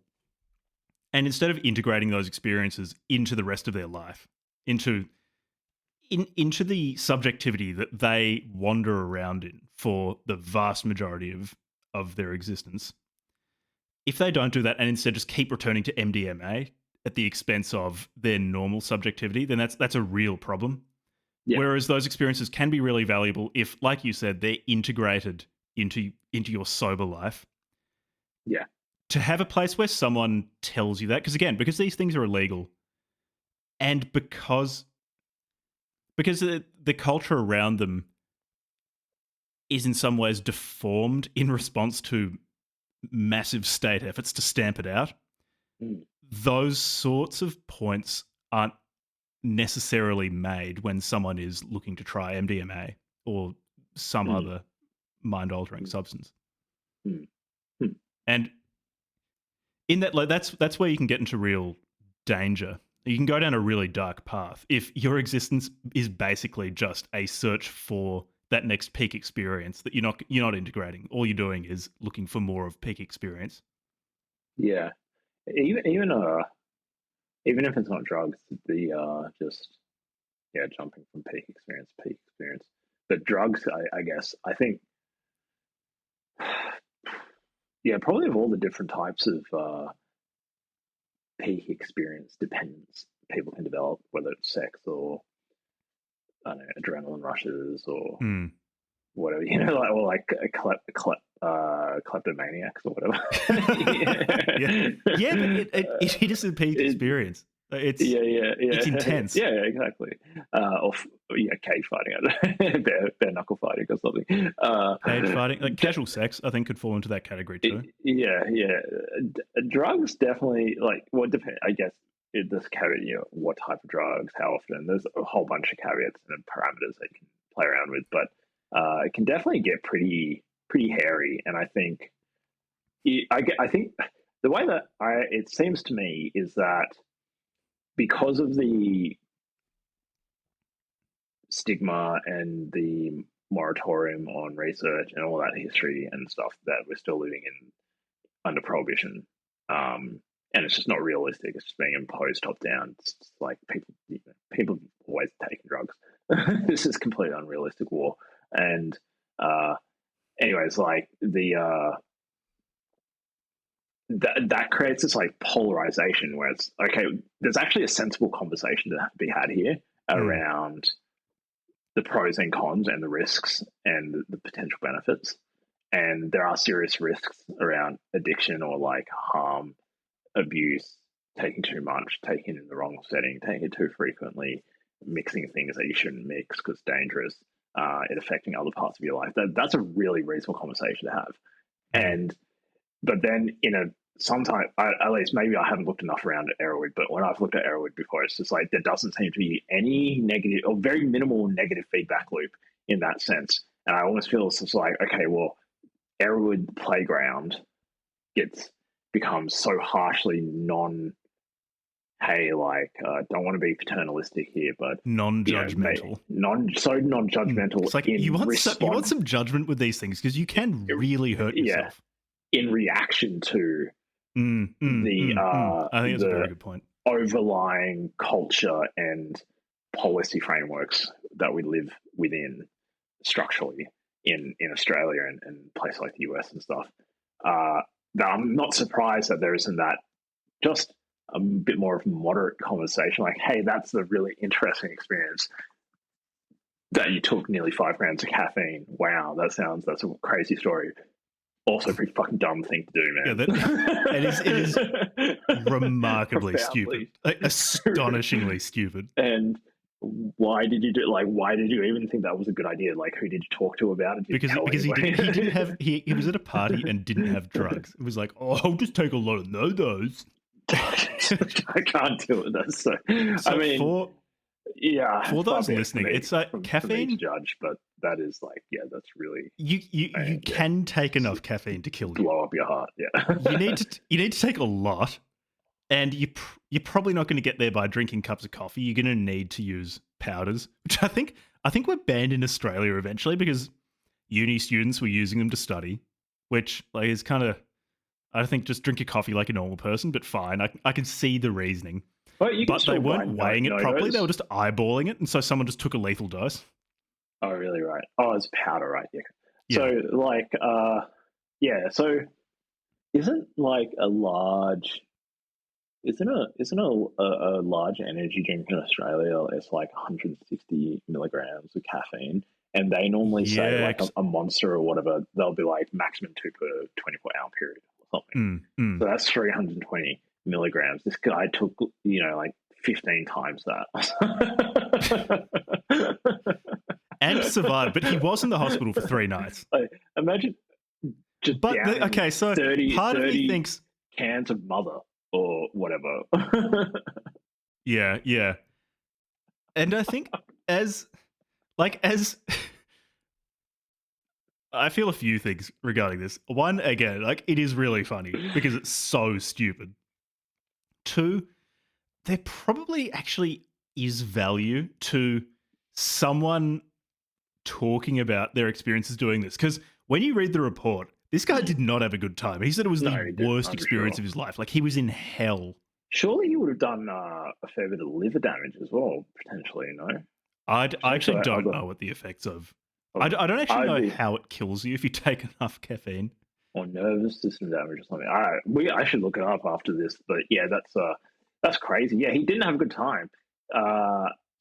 and instead of integrating those experiences into the rest of their life, into the subjectivity that they wander around in for the vast majority of their existence, if they don't do that and instead just keep returning to MDMA at the expense of their normal subjectivity, then that's a real problem. Yeah. Whereas those experiences can be really valuable if, like you said, they're integrated into your sober life. Yeah. To have a place where someone tells you that, because these things are illegal, and because the culture around them is in some ways deformed in response to massive state efforts to stamp it out, those sorts of points aren't necessarily made when someone is looking to try MDMA or some other mind-altering substance. And in that, like, that's where you can get into real danger. You can go down a really dark path if your existence is basically just a search for that next peak experience that you're not integrating. All you're doing is looking for more of peak experience. Yeah, even if it's not drugs, the jumping from peak experience to peak experience. But drugs, I guess, I think, probably of all the different types of peak experience dependence people can develop, whether it's sex or, I don't know, adrenaline rushes or whatever, kleptomaniacs or whatever. But it is a peak experience. It's it's intense. Yeah, exactly. Or cage fighting, bare knuckle fighting or something. Cage fighting, like casual sex, I think could fall into that category too. Drugs definitely, like, what depends. I guess this caveat, what type of drugs, how often. There's a whole bunch of caveats and parameters that you can play around with, but it can definitely get pretty hairy. And I think the way that it seems to me is that, because of the stigma and the moratorium on research and all that history and stuff that we're still living in under prohibition, and it's just not realistic. It's just being imposed top down. It's just like people have always taken drugs. This is completely unrealistic war. And anyways, like that creates this like polarization where it's okay. There's actually a sensible conversation to be had here around the pros and cons and the risks and the potential benefits. And there are serious risks around addiction or like harm, abuse, taking too much, taking it in the wrong setting, taking it too frequently, mixing things that you shouldn't mix because it's dangerous, it affecting other parts of your life. That's a really reasonable conversation to have. But then sometimes, at least maybe I haven't looked enough around at Erowid, but when I've looked at Erowid before, it's just like there doesn't seem to be any negative or very minimal negative feedback loop in that sense. And I almost feel it's just like, okay, well, Erowid playground becomes so harshly hey, like, don't want to be paternalistic here, but non-judgmental. Non-judgmental. It's like you want some judgment with these things because you can really hurt yourself. In reaction to I think that's a very good point. Overlying culture and policy frameworks that we live within structurally in Australia and places like the US and stuff. That I'm not surprised that there isn't that just a bit more of a moderate conversation like, hey, that's a really interesting experience that you took nearly 5 grams of caffeine. Wow, that's a crazy story. Also a pretty fucking dumb thing to do, man. Yeah, it is remarkably stupid. Like, astonishingly stupid. And why did you do? Like, why did you even think that was a good idea? Like, who did you talk to about it? Because he didn't have he was at a party and didn't have drugs. It was like, oh, I'll just take a lot of no-dos. I can't do it. That's so I mean, for those listening, it's like caffeine. To judge, but that is like, that's really you can take enough caffeine to kill you. Blow up your heart. Yeah, you need to take a lot. And you're probably not going to get there by drinking cups of coffee. You're going to need to use powders, which I think were banned in Australia eventually because uni students were using them to study, which like is kind of, I think, just drink your coffee like a normal person, but fine. I can see the reasoning. But they weren't weighing it properly. They were just eyeballing it, and so someone just took a lethal dose. Oh, really? Right. Oh, it's powder, right? Yeah. So like, So isn't like a large... Isn't a large energy drink in Australia? It's like 160 milligrams of caffeine, and they normally say like a Monster or whatever. They'll be like maximum 2 per 24-hour period or something. So that's 320 milligrams. This guy took like 15 times that, and survived. But he was in the hospital for 3 nights. Like, imagine just. But so 30, part 30 of me thinks cans of Mother or whatever. Yeah. And I think as I feel a few things regarding this. One, again, like it is really funny because it's so stupid. 2, there probably actually is value to someone talking about their experiences doing this. Because when you read the report, this guy did not have a good time. He said it was the worst experience of his life. Like, he was in hell. Surely he would have done a fair bit of liver damage as well, potentially, no? I actually don't know what the effects of... I don't actually know how it kills you if you take enough caffeine. Or nervous system damage or something. I should look it up after this. But yeah, that's crazy. Yeah, he didn't have a good time.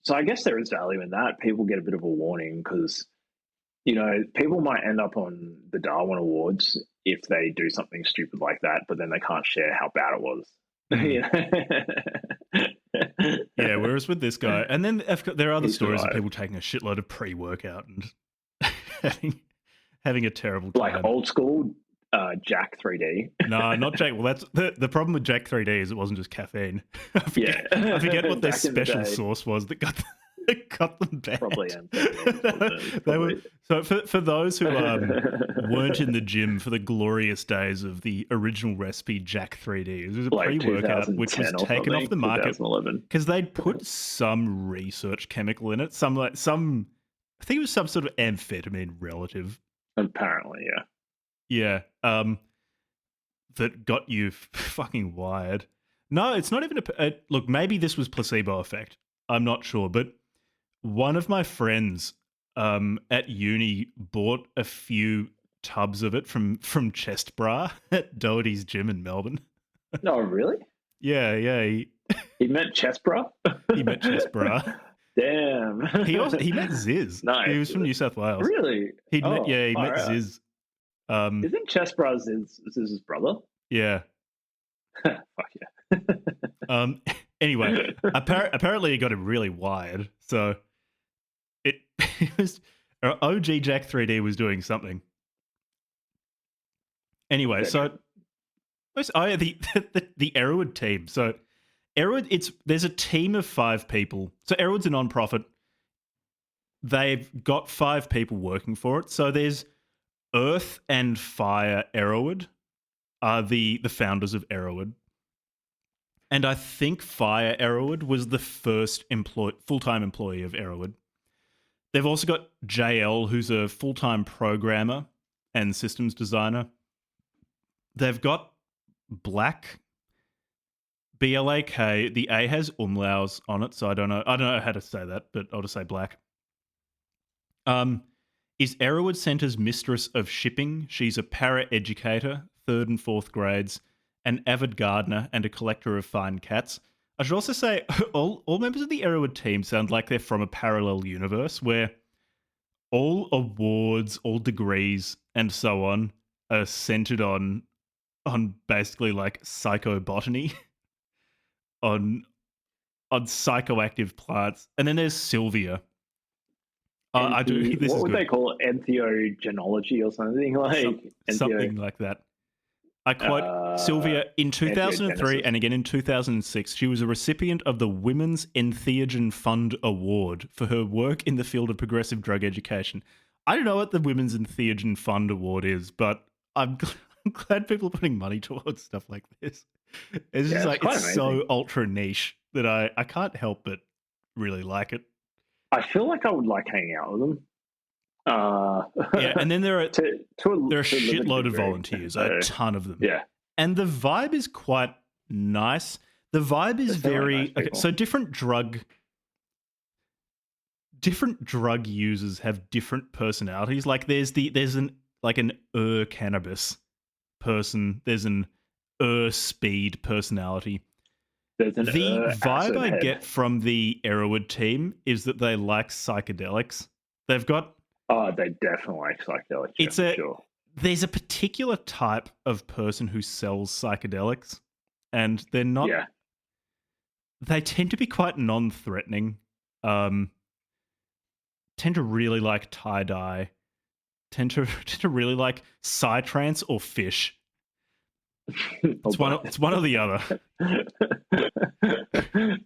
So I guess there is value in that. People get a bit of a warning because... people might end up on the Darwin Awards if they do something stupid like that, but then they can't share how bad it was. Yeah, whereas with this guy, and then there are other stories of people taking a shitload of pre-workout and having a terrible time. Like old school Jack 3D. No, not Jack. Well, that's the problem with Jack 3D is it wasn't just caffeine. I forget what their special sauce was that got them banned. Probably. They were, so for those who weren't in the gym for the glorious days of the original recipe Jack 3D, it was a like pre-workout which was taken off the market because they'd put some research chemical in it. I think it was some sort of amphetamine relative. Apparently, yeah. Yeah. That got you fucking wired. No, it's not even look, maybe this was placebo effect. I'm not sure, but one of my friends at uni bought a few tubs of it from Chest Bra at Doherty's gym in Melbourne. No, really? Yeah, He meant chest bra? he met Chest Bra. Damn. He met Ziz. Nice. He was from New South Wales. Really? He met Ziz. Isn't chest bra Ziz's brother? Yeah. Fuck yeah. Anyway, apparently it got him really wired. So it was OG Jack 3D was doing something. Anyway, so the Erowid team. So Erowid, there's a team of 5 people. So Erowid's a non-profit. They've got 5 people working for it. So there's Earth and Fire Erowid are the founders of Erowid. And I think Fire Erowid was the first full-time employee of Erowid. They've also got JL, who's a full-time programmer and systems designer. They've got Black, BLAK. The A has umlauts on it, so I don't know how to say that, but I'll just say Black. Is Erowid Centre's mistress of shipping. She's a para-educator, 3rd and 4th grades, an avid gardener, and a collector of fine cats. I should also say all members of the Erowid team sound like they're from a parallel universe where all awards, all degrees, and so on are centered on basically like psychobotany, on psychoactive plants. And then there's Sylvia. What would they call it? Entheogenology or something something like that. I quote Sylvia, in 2003 and again in 2006, she was a recipient of the Women's Entheogen Fund Award for her work in the field of progressive drug education. I don't know what the Women's Entheogen Fund Award is, but I'm glad people are putting money towards stuff like this. It's just like, it's so ultra niche that I can't help but really like it. I feel like I would like hanging out with them. Yeah, and then there are a shitload of degree. volunteers, a ton of them. Yeah, and the vibe is quite nice. The vibe is very nice. Okay. So different drug users have different personalities. Like there's an cannabis person. There's an speed personality. The vibe I get from the Erowid team is that they like psychedelics. They've got... Oh, they definitely like psychedelics. Sure. There's a particular type of person who sells psychedelics, and they're not... Yeah. They tend to be quite non-threatening. Tend to really like tie-dye. Tend to really like psytrance or fish. It's one or the other.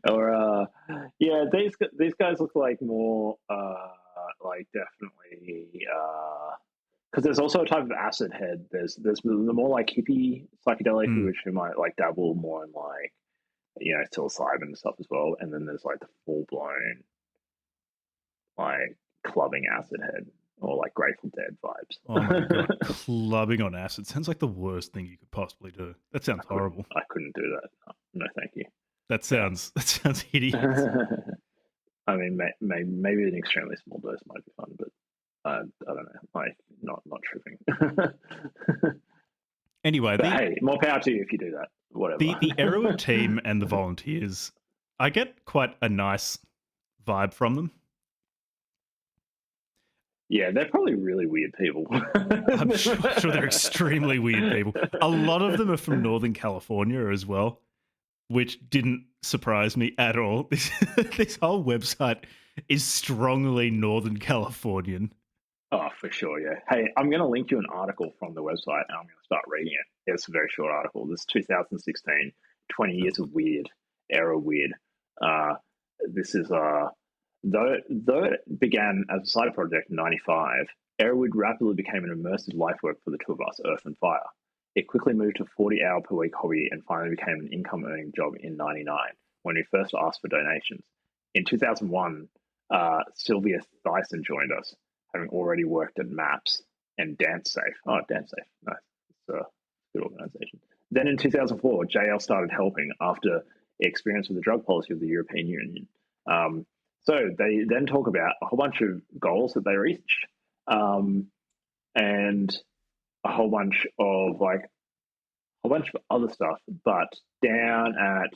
Or yeah, these guys look like more like definitely because there's also a type of acid head. There's the more like hippie psychedelic, which you might like dabble more in like psilocybin and stuff as well, and then there's like the full blown like clubbing acid head. Or like Grateful Dead vibes. Oh my god, clubbing on acid sounds like the worst thing you could possibly do. That sounds horrible. I couldn't do that. No, thank you. That sounds hideous. I mean, maybe an extremely small dose might be fun, but I don't know. Like, not tripping. Anyway, hey, more power to you if you do that. Whatever. The Erowid team and the volunteers, I get quite a nice vibe from them. Yeah, they're probably really weird people. I'm sure they're extremely weird people. A lot of them are from Northern California as well, which didn't surprise me at all. This whole website is strongly Northern Californian. Oh, for sure, yeah. Hey, I'm going to link you an article from the website, and I'm going to start reading it. It's a very short article. This is 2016, 20 years of weird, era weird. This is... Though it began as a side project in 1995, Erowid rapidly became an immersive life work for the two of us, Earth and Fire. It quickly moved to a 40-hour-per-week hobby and finally became an income-earning job in 1999, when we first asked for donations. In 2001, Sylvia Thyssen joined us, having already worked at MAPS and DanceSafe. Oh, DanceSafe, nice. It's a good organization. then in 2004, JL started helping after experience with the drug policy of the European Union. So they then talk about a whole bunch of goals that they reached, and a whole bunch of other stuff. But down at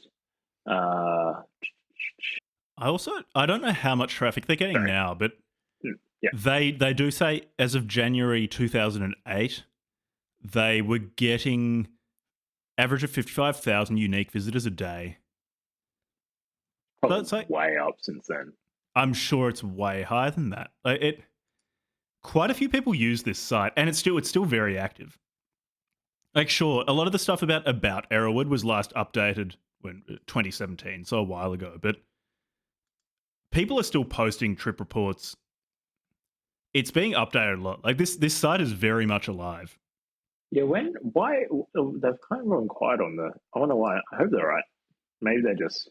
I don't know how much traffic they're getting now, but yeah, they do say as of January 2008, they were getting average of 55,000 unique visitors a day. probably way up since then. I'm sure it's way higher than that. Quite a few people use this site, and it's still very active. Like, sure, a lot of the stuff about Arrowwood was last updated when 2017, so a while ago, but people are still posting trip reports. It's being updated a lot. Like, this site is very much alive. Yeah, why they've kind of gone quiet on the. I wonder why. I hope they're right. Maybe they're just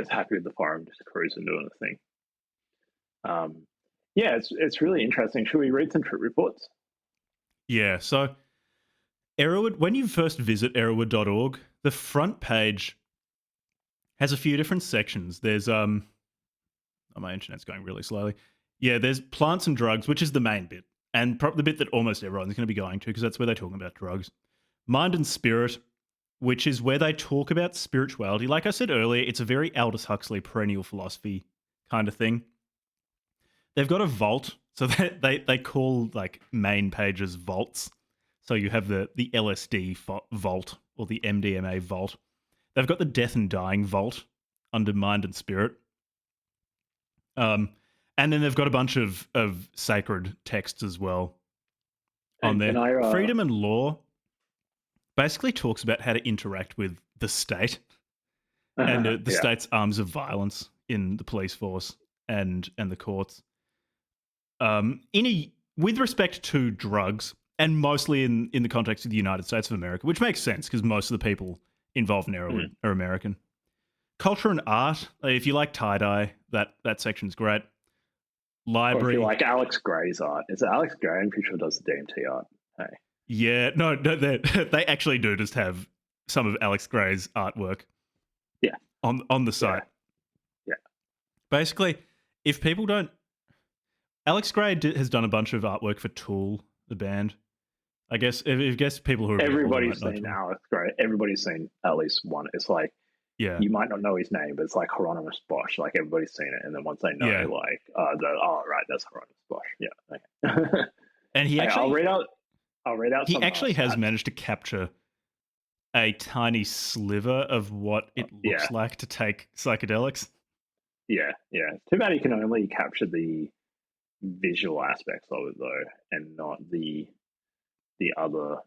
happy with the forum, just cruising doing the thing. Yeah, it's really interesting. Should we read some trip reports? Yeah, so Arrowwood, when you first visit arrowwood.org, the front page has a few different sections. There's oh, my internet's going really slowly. Yeah, there's plants and drugs, which is the main bit, and the bit that almost everyone's going to be going to, because that's where they're talking about drugs. Mind and spirit, which is where they talk about spirituality. Like I said earlier, it's a very Aldous Huxley perennial philosophy kind of thing. They've got a vault, so they call like main pages vaults. So you have the LSD vault or the MDMA vault. They've got the death and dying vault under mind and spirit. And then they've got a bunch of sacred texts as well on there. Freedom and law basically talks about how to interact with the state and the state's arms of violence in the police force and the courts. With respect to drugs, and mostly in the context of the United States of America, which makes sense because most of the people involved in Arrowwood are American. Culture and art, if you like tie-dye, that section's great. Library. Or if you like Alex Gray's art. Is it Alex Gray? I'm pretty sure does the DMT art. Hey. Yeah, no, they actually do just have some of Alex Gray's artwork. Yeah. On the site. Yeah. Basically, if people don't... Alex Gray has done a bunch of artwork for Tool, the band. I guess people who are... Everybody's seen Alex Gray. Everybody's seen at least one. It's like, you might not know his name, but it's like Hieronymus Bosch. Like, everybody's seen it. And then once they know, right, that's Hieronymus Bosch. Yeah. Okay. And he actually... I'll read out he actually has managed to capture a tiny sliver of what it looks like to take psychedelics. Yeah. It's too bad he can only capture the visual aspects of it, though, and not the other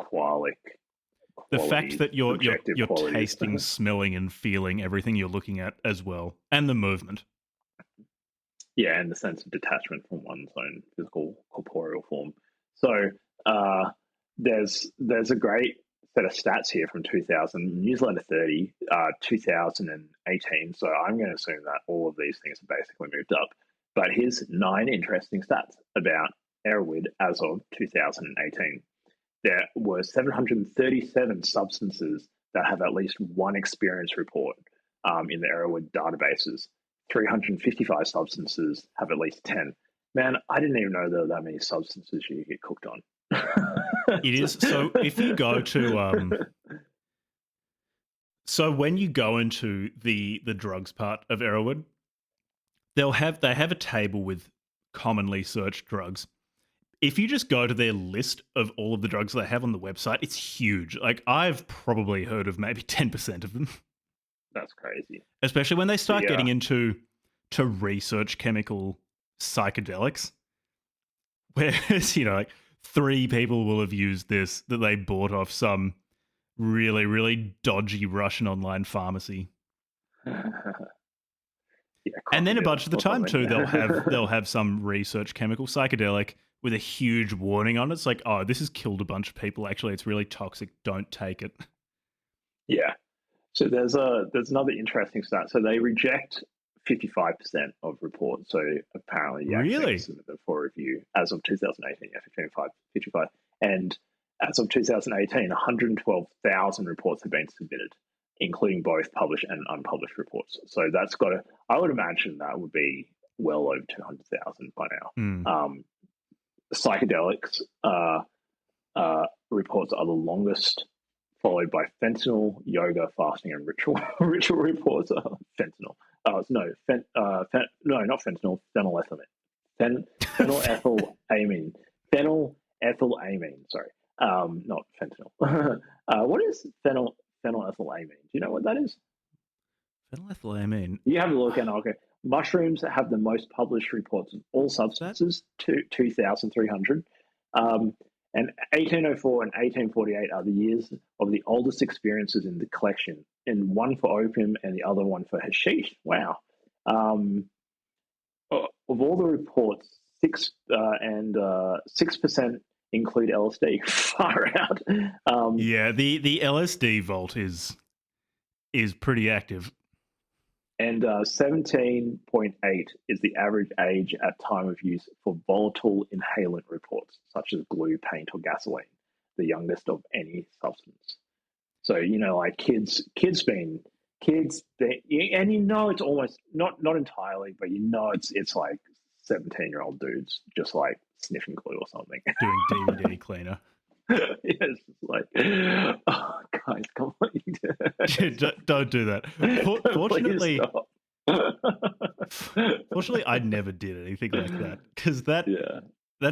qualic. The fact that you're tasting, smelling, and feeling everything you're looking at as well, and the movement. Yeah, and the sense of detachment from one's own physical corporeal form. So there's a great set of stats here from 2000, newsletter 30, 2018. So I'm going to assume that all of these things are basically moved up. But here's 9 interesting stats about Arrowwood as of 2018. There were 737 substances that have at least one experience report in the Arrowwood databases. 355 substances have at least 10. Man, I didn't even know there were that many substances you get cooked on. It is. So if you go to... so when you go into the drugs part of Arrowwood, they have a table with commonly searched drugs. If you just go to their list of all of the drugs they have on the website, it's huge. Like, I've probably heard of maybe 10% of them. That's crazy. Especially when they start getting into research chemical psychedelics. Whereas, like 3 people will have used this that they bought off some really, really dodgy Russian online pharmacy. And then a bunch of the time too, they'll have some research chemical psychedelic with a huge warning on it. It's like, oh, this has killed a bunch of people. Actually, it's really toxic. Don't take it. Yeah. So there's another interesting stat. So they reject 55% of reports. So apparently, really submitted for review as of 2018. Yeah, 55. And as of 2018, 112,000 reports have been submitted, including both published and unpublished reports. So that's got to, I would imagine that would be well over 200,000 by now. Psychedelics reports are the longest, followed by fentanyl, yoga, fasting, and ritual. Ritual reports are fentanyl. No, not fentanyl. Phenylethylamine. Phenylethylamine. Sorry, not fentanyl. What is phenylethylamine? Do you know what that is? Phenylethylamine. You have a look, and okay. Mushrooms have the most published reports of all substances, 2,300. And 1804 and 1848 are the years of the oldest experiences in the collection, and one for opium and the other one for hashish. Wow. Of all the reports, 6% include LSD. Far out. Yeah, the LSD vault is pretty active. And 17.8 is the average age at time of use for volatile inhalant reports, such as glue, paint, or gasoline, the youngest of any substance. So, like kids, and it's almost not entirely, but it's like 17-year-old dudes just like sniffing glue or something, doing DVD cleaner. Yes, like, oh, guys, come on. Don't do that. Fortunately, I never did anything like that, because that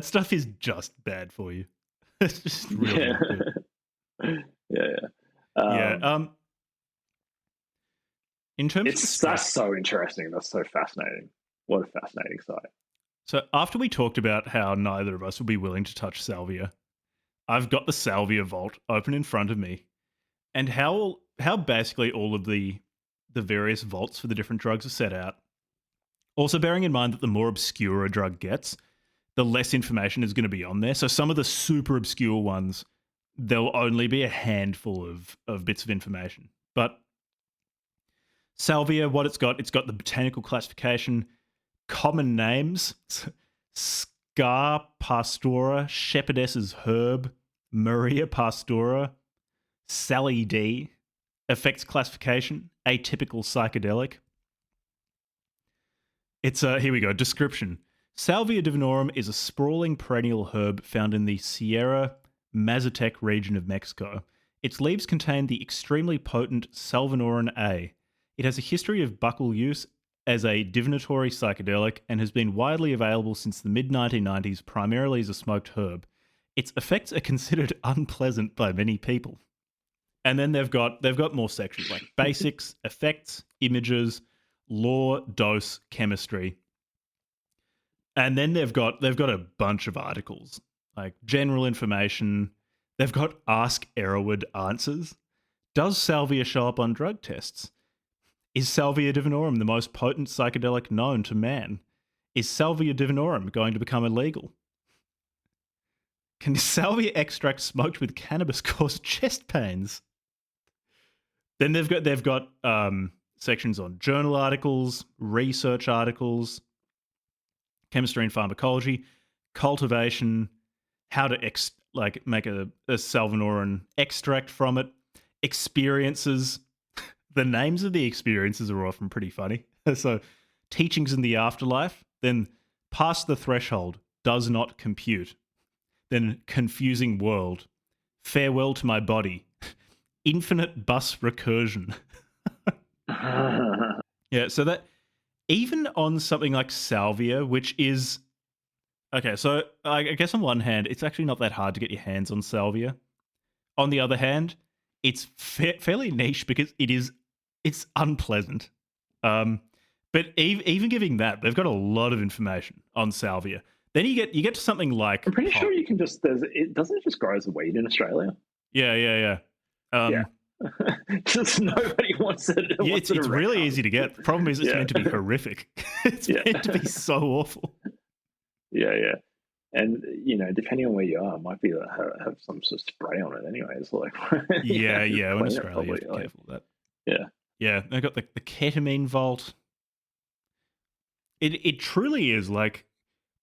stuff is just bad for you. It's just really yeah. In terms of that's so interesting. That's so fascinating. What a fascinating site. So after we talked about how neither of us would be willing to touch salvia, I've got the salvia vault open in front of me, and how basically all of the various vaults for the different drugs are set out. Also bearing in mind that the more obscure a drug gets, the less information is going to be on there. So some of the super obscure ones, there'll only be a handful of bits of information. But salvia, what it's got the botanical classification, common names, Scar pastora, shepherdess's herb, Maria pastora, Sally D, effects classification, atypical psychedelic. It's here we go, description. Salvia divinorum is a sprawling perennial herb found in the Sierra Mazatec region of Mexico. Its leaves contain the extremely potent salvinorin A. It has a history of buccal use as a divinatory psychedelic and has been widely available since the mid-1990s, primarily as a smoked herb. Its effects are considered unpleasant by many people. And then they've got more sections like basics, effects, images, law, dose, chemistry. And then they've got a bunch of articles, like general information. They've got Ask Erowid answers. Does salvia show up on drug tests? Is salvia divinorum the most potent psychedelic known to man? Is salvia divinorum going to become illegal? Can salvia extract smoked with cannabis cause chest pains? Then they've got sections on journal articles, research articles, chemistry and pharmacology, cultivation, how to make a salvinorin extract from it, experiences. The names of the experiences are often pretty funny. So, teachings in the afterlife, then past the threshold, does not compute. Then confusing world, farewell to my body, infinite bus recursion. Yeah, so that even on something like salvia, which is okay, so I guess on one hand, it's actually not that hard to get your hands on salvia. On the other hand, it's fairly niche because it's unpleasant. But even giving that, they've got a lot of information on salvia. Then you get to something like I'm pretty sure you can just it doesn't just grow as a weed in Australia. Yeah. Just nobody wants it. It's really easy to get. The problem is it's meant to be horrific. It's meant to be so awful. Yeah. And depending on where you are, it might be have some sort of spray on it anyway. It's like yeah. In Australia, you have to be careful of that. Yeah. They've got the ketamine vault. It truly is like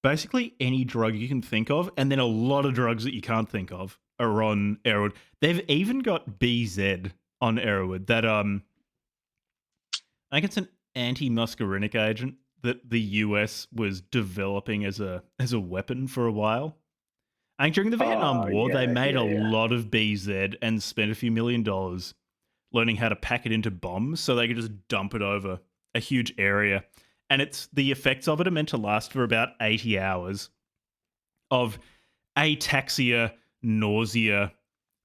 basically any drug you can think of, and then a lot of drugs that you can't think of are on Erowid. They've even got BZ on Erowid. That I think it's an anti-muscarinic agent that the US was developing as a weapon for a while. I think during the Vietnam War, they made a lot of BZ and spent a few $1 million learning how to pack it into bombs so they could just dump it over a huge area. And it's the effects of it are meant to last for about 80 hours of ataxia, nausea,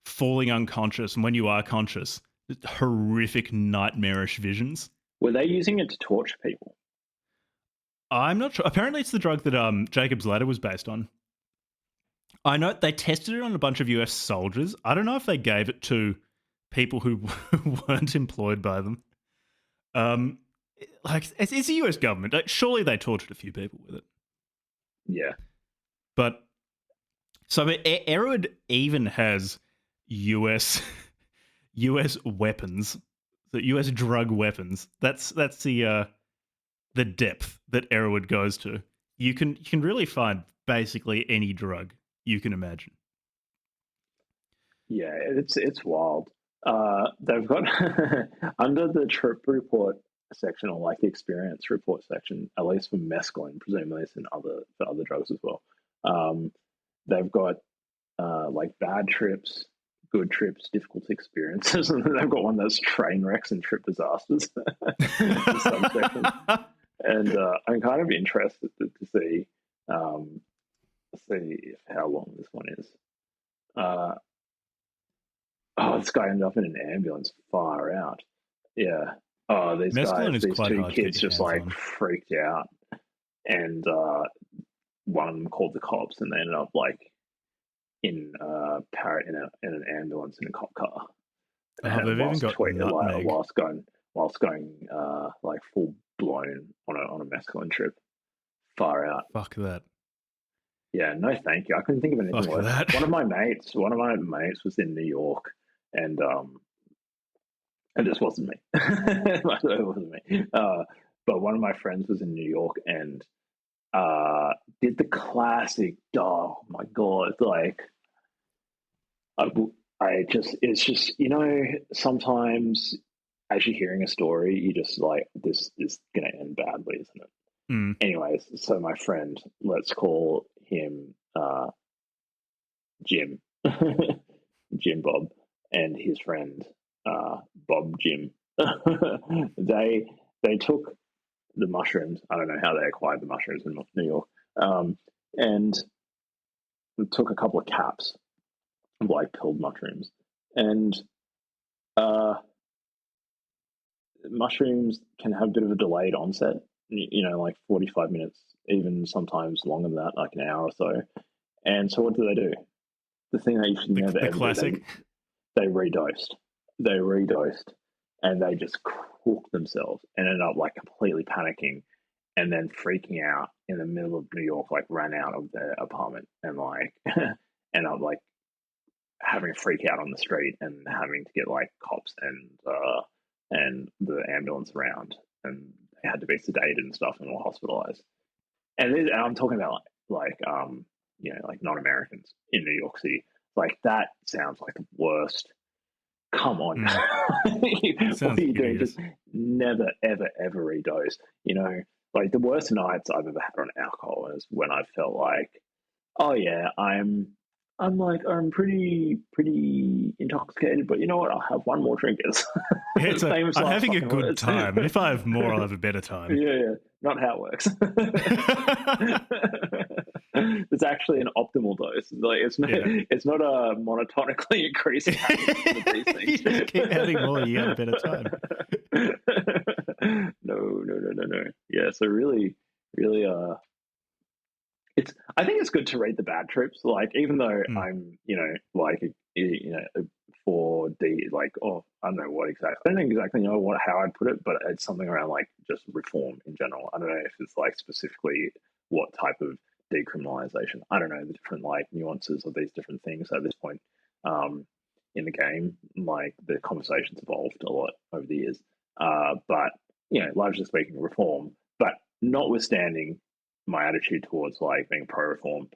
falling unconscious, and when you are conscious, horrific, nightmarish visions. Were they using it to torture people? I'm not sure. Apparently, it's the drug that Jacob's Ladder was based on. I know they tested it on a bunch of US soldiers. I don't know if they gave it to people who weren't employed by them. Like it's the US government. Surely they tortured a few people with it. Yeah. But so Erowid even has US weapons, so US drug weapons. That's the depth that Erowid goes to. You can really find basically any drug you can imagine. Yeah, it's wild. They've got under the trip report section, or like the experience report section, at least for mescaline, presumably it's for other drugs as well. They've got like bad trips, good trips, difficult experiences, and then they've got one that's train wrecks and trip disasters. And I'm kind of interested to see how long this one is. This guy ended up in an ambulance far out. Yeah. Oh, these two kids just like freaked out, and one of them called the cops, and they ended up like in an ambulance in a cop car. They've even got nutmeg. whilst going like full blown on a mescaline trip. Far out. Fuck that. Yeah, no, thank you. I couldn't think of anything worse. That. One of my mates was in New York, and this wasn't me. It wasn't me. But one of my friends was in New York and did the classic. Oh my god! Like, it's just sometimes as you're hearing a story, you just like, this is going to end badly, isn't it? Mm. Anyways, so my friend, let's call him Jim, Jim Bob, and his friend Bob Jim. They took the mushrooms. I don't know how they acquired the mushrooms in New York, and took a couple of caps of like pilled mushrooms, and mushrooms can have a bit of a delayed onset. Like 45 minutes, even sometimes longer than that, like an hour or so. And so what do? The thing that you should never ever classic. do, they redosed. And they just cooked themselves and ended up like completely panicking and then freaking out in the middle of New York, like ran out of their apartment and like ended up like having a freak out on the street and having to get like cops and the ambulance around, and they had to be sedated and stuff and were hospitalized. And I'm talking about like non-Americans in New York City. Like, that sounds like the worst. Come on. What are you doing? Just never, ever, ever redose. Like the worst nights I've ever had on alcohol is when I felt like, oh yeah, I'm pretty intoxicated, but you know what? I'll have one more drink. I'm having a good time. And if I have more, I'll have a better time. Yeah. Not how it works. It's actually an optimal dose. Like it's not a monotonically increasing. You just keep having more, you have a better time. No. Yeah, so really, I think it's good to read the bad trips. Like, even though I'm, for the like, I don't know what exactly. I don't exactly know how I'd put it, but it's something around like just reform in general. I don't know if it's like specifically what type of decriminalization. I don't know the different like nuances of these different things at this point in the game. Like, the conversation's evolved a lot over the years, but largely speaking, reform. But notwithstanding my attitude towards like being pro-reform,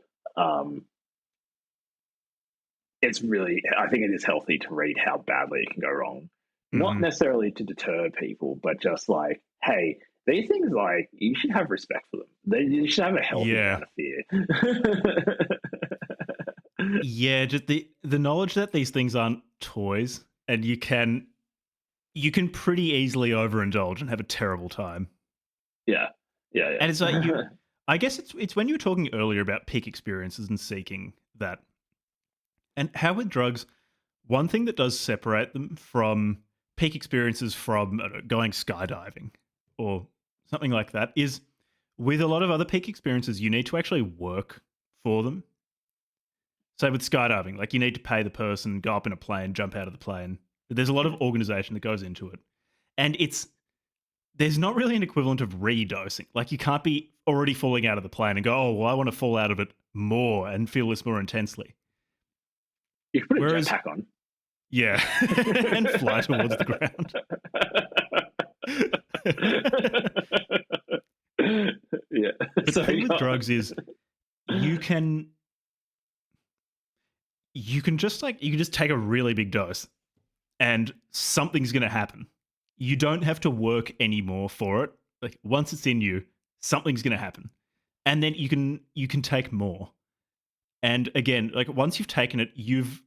it's really, I think it is healthy to read how badly it can go wrong. Not necessarily to deter people, but just like, hey, these things, like, you should have respect for them. You should have a healthy amount of fear. Yeah, just the knowledge that these things aren't toys, and you can pretty easily overindulge and have a terrible time. Yeah. And it's like I guess it's when you were talking earlier about peak experiences and seeking that, and how with drugs, one thing that does separate them from peak experiences from going skydiving or something like that is, with a lot of other peak experiences, you need to actually work for them. So with skydiving, like, you need to pay the person, go up in a plane, jump out of the plane. There's a lot of organization that goes into it. And there's not really an equivalent of redosing. Like, you can't be already falling out of the plane and go, oh, well, I want to fall out of it more and feel this more intensely. You can put a jetpack on. Yeah, and fly towards the ground. Yeah. But the thing with drugs is you can just take a really big dose and something's going to happen. You don't have to work anymore for it. Like, once it's in you, something's going to happen. And then you can take more. And again, like, once you've taken it, you've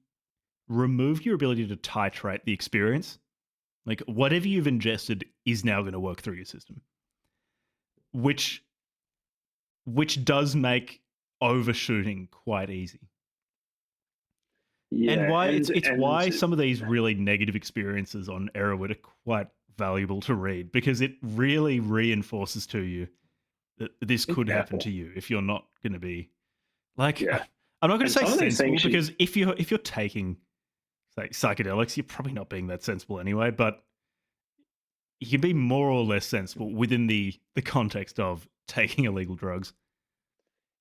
removed your ability to titrate the experience. Like, whatever you've ingested is now going to work through your system. Which does make overshooting quite easy. Yeah, and why it's why some of these really negative experiences on Erowid are quite valuable to read, because it really reinforces to you that this could happen to you if you're not going to be like. Yeah. I'm not going to say sensible, because if you're taking, say, psychedelics, you're probably not being that sensible anyway. But you can be more or less sensible within the context of taking illegal drugs.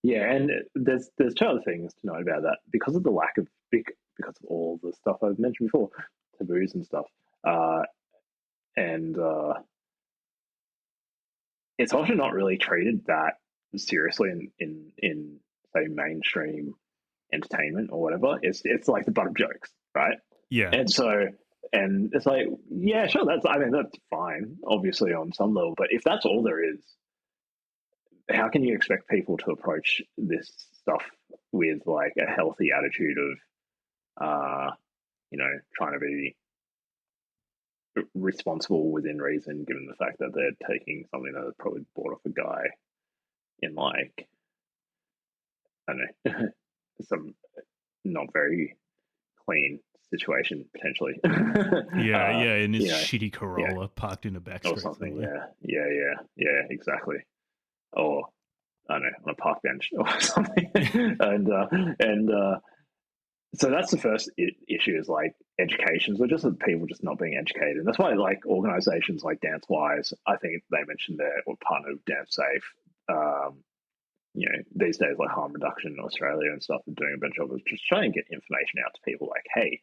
Yeah, and there's two other things to note about that. Because of the lack of because of all the stuff I've mentioned before, taboos and stuff, and it's often not really treated that seriously in say mainstream entertainment or whatever. It's like the butt of jokes, right? Yeah. And so, and it's like, yeah, sure, that's fine, obviously, on some level, but if that's all there is, how can you expect people to approach this stuff with like a healthy attitude of trying to be responsible within reason, given the fact that they're taking something that was probably bought off a guy in, like, I don't know, some not very clean situation, potentially. In his shitty Corolla parked in a back street or something. Somewhere. Yeah, exactly. Or, I don't know, on a park bench or something. and so that's the first issue, is like education. So just people just not being educated. And that's why, like, organizations like Dance Wise, I think they mentioned they're partner of Dance Safe. These days, like harm reduction in Australia and stuff, are doing a better job of just trying to get information out to people, like, hey,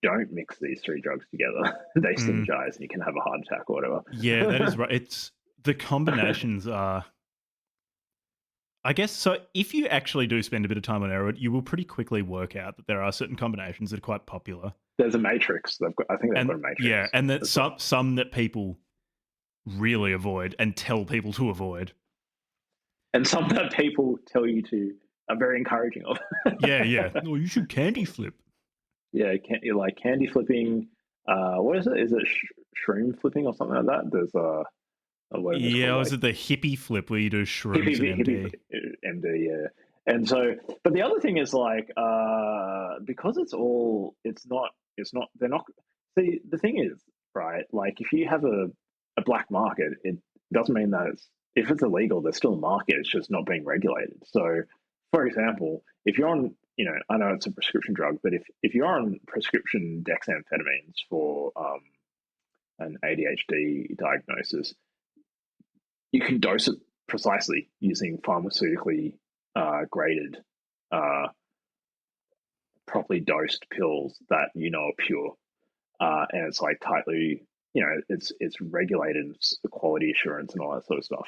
don't mix these three drugs together. They synergize and you can have a heart attack or whatever. Yeah, that is right. It's the combinations are, I guess, so if you actually do spend a bit of time on Erowid, you will pretty quickly work out that there are certain combinations that are quite popular. There's a matrix. I think they've got a matrix. Yeah, and that some that people really avoid and tell people to avoid. And some that people tell you to are very encouraging of. Yeah. Oh, you should candy flip. Yeah, like candy flipping. What is it? Is it shroom flipping or something like that? There's a word. Yeah, was it the hippie flip where you do shrooms and MD? MD, yeah. And so, but the other thing is, like, because they're not. See, the thing is, right? Like, if you have a black market, it doesn't mean that if it's illegal, there's still a market. It's just not being regulated. So, for example, if you're on, I know it's a prescription drug, but if you're on prescription dexamphetamines for an ADHD diagnosis, you can dose it precisely using pharmaceutically graded, properly dosed pills that are pure, and it's like tightly, it's regulated, it's quality assurance and all that sort of stuff.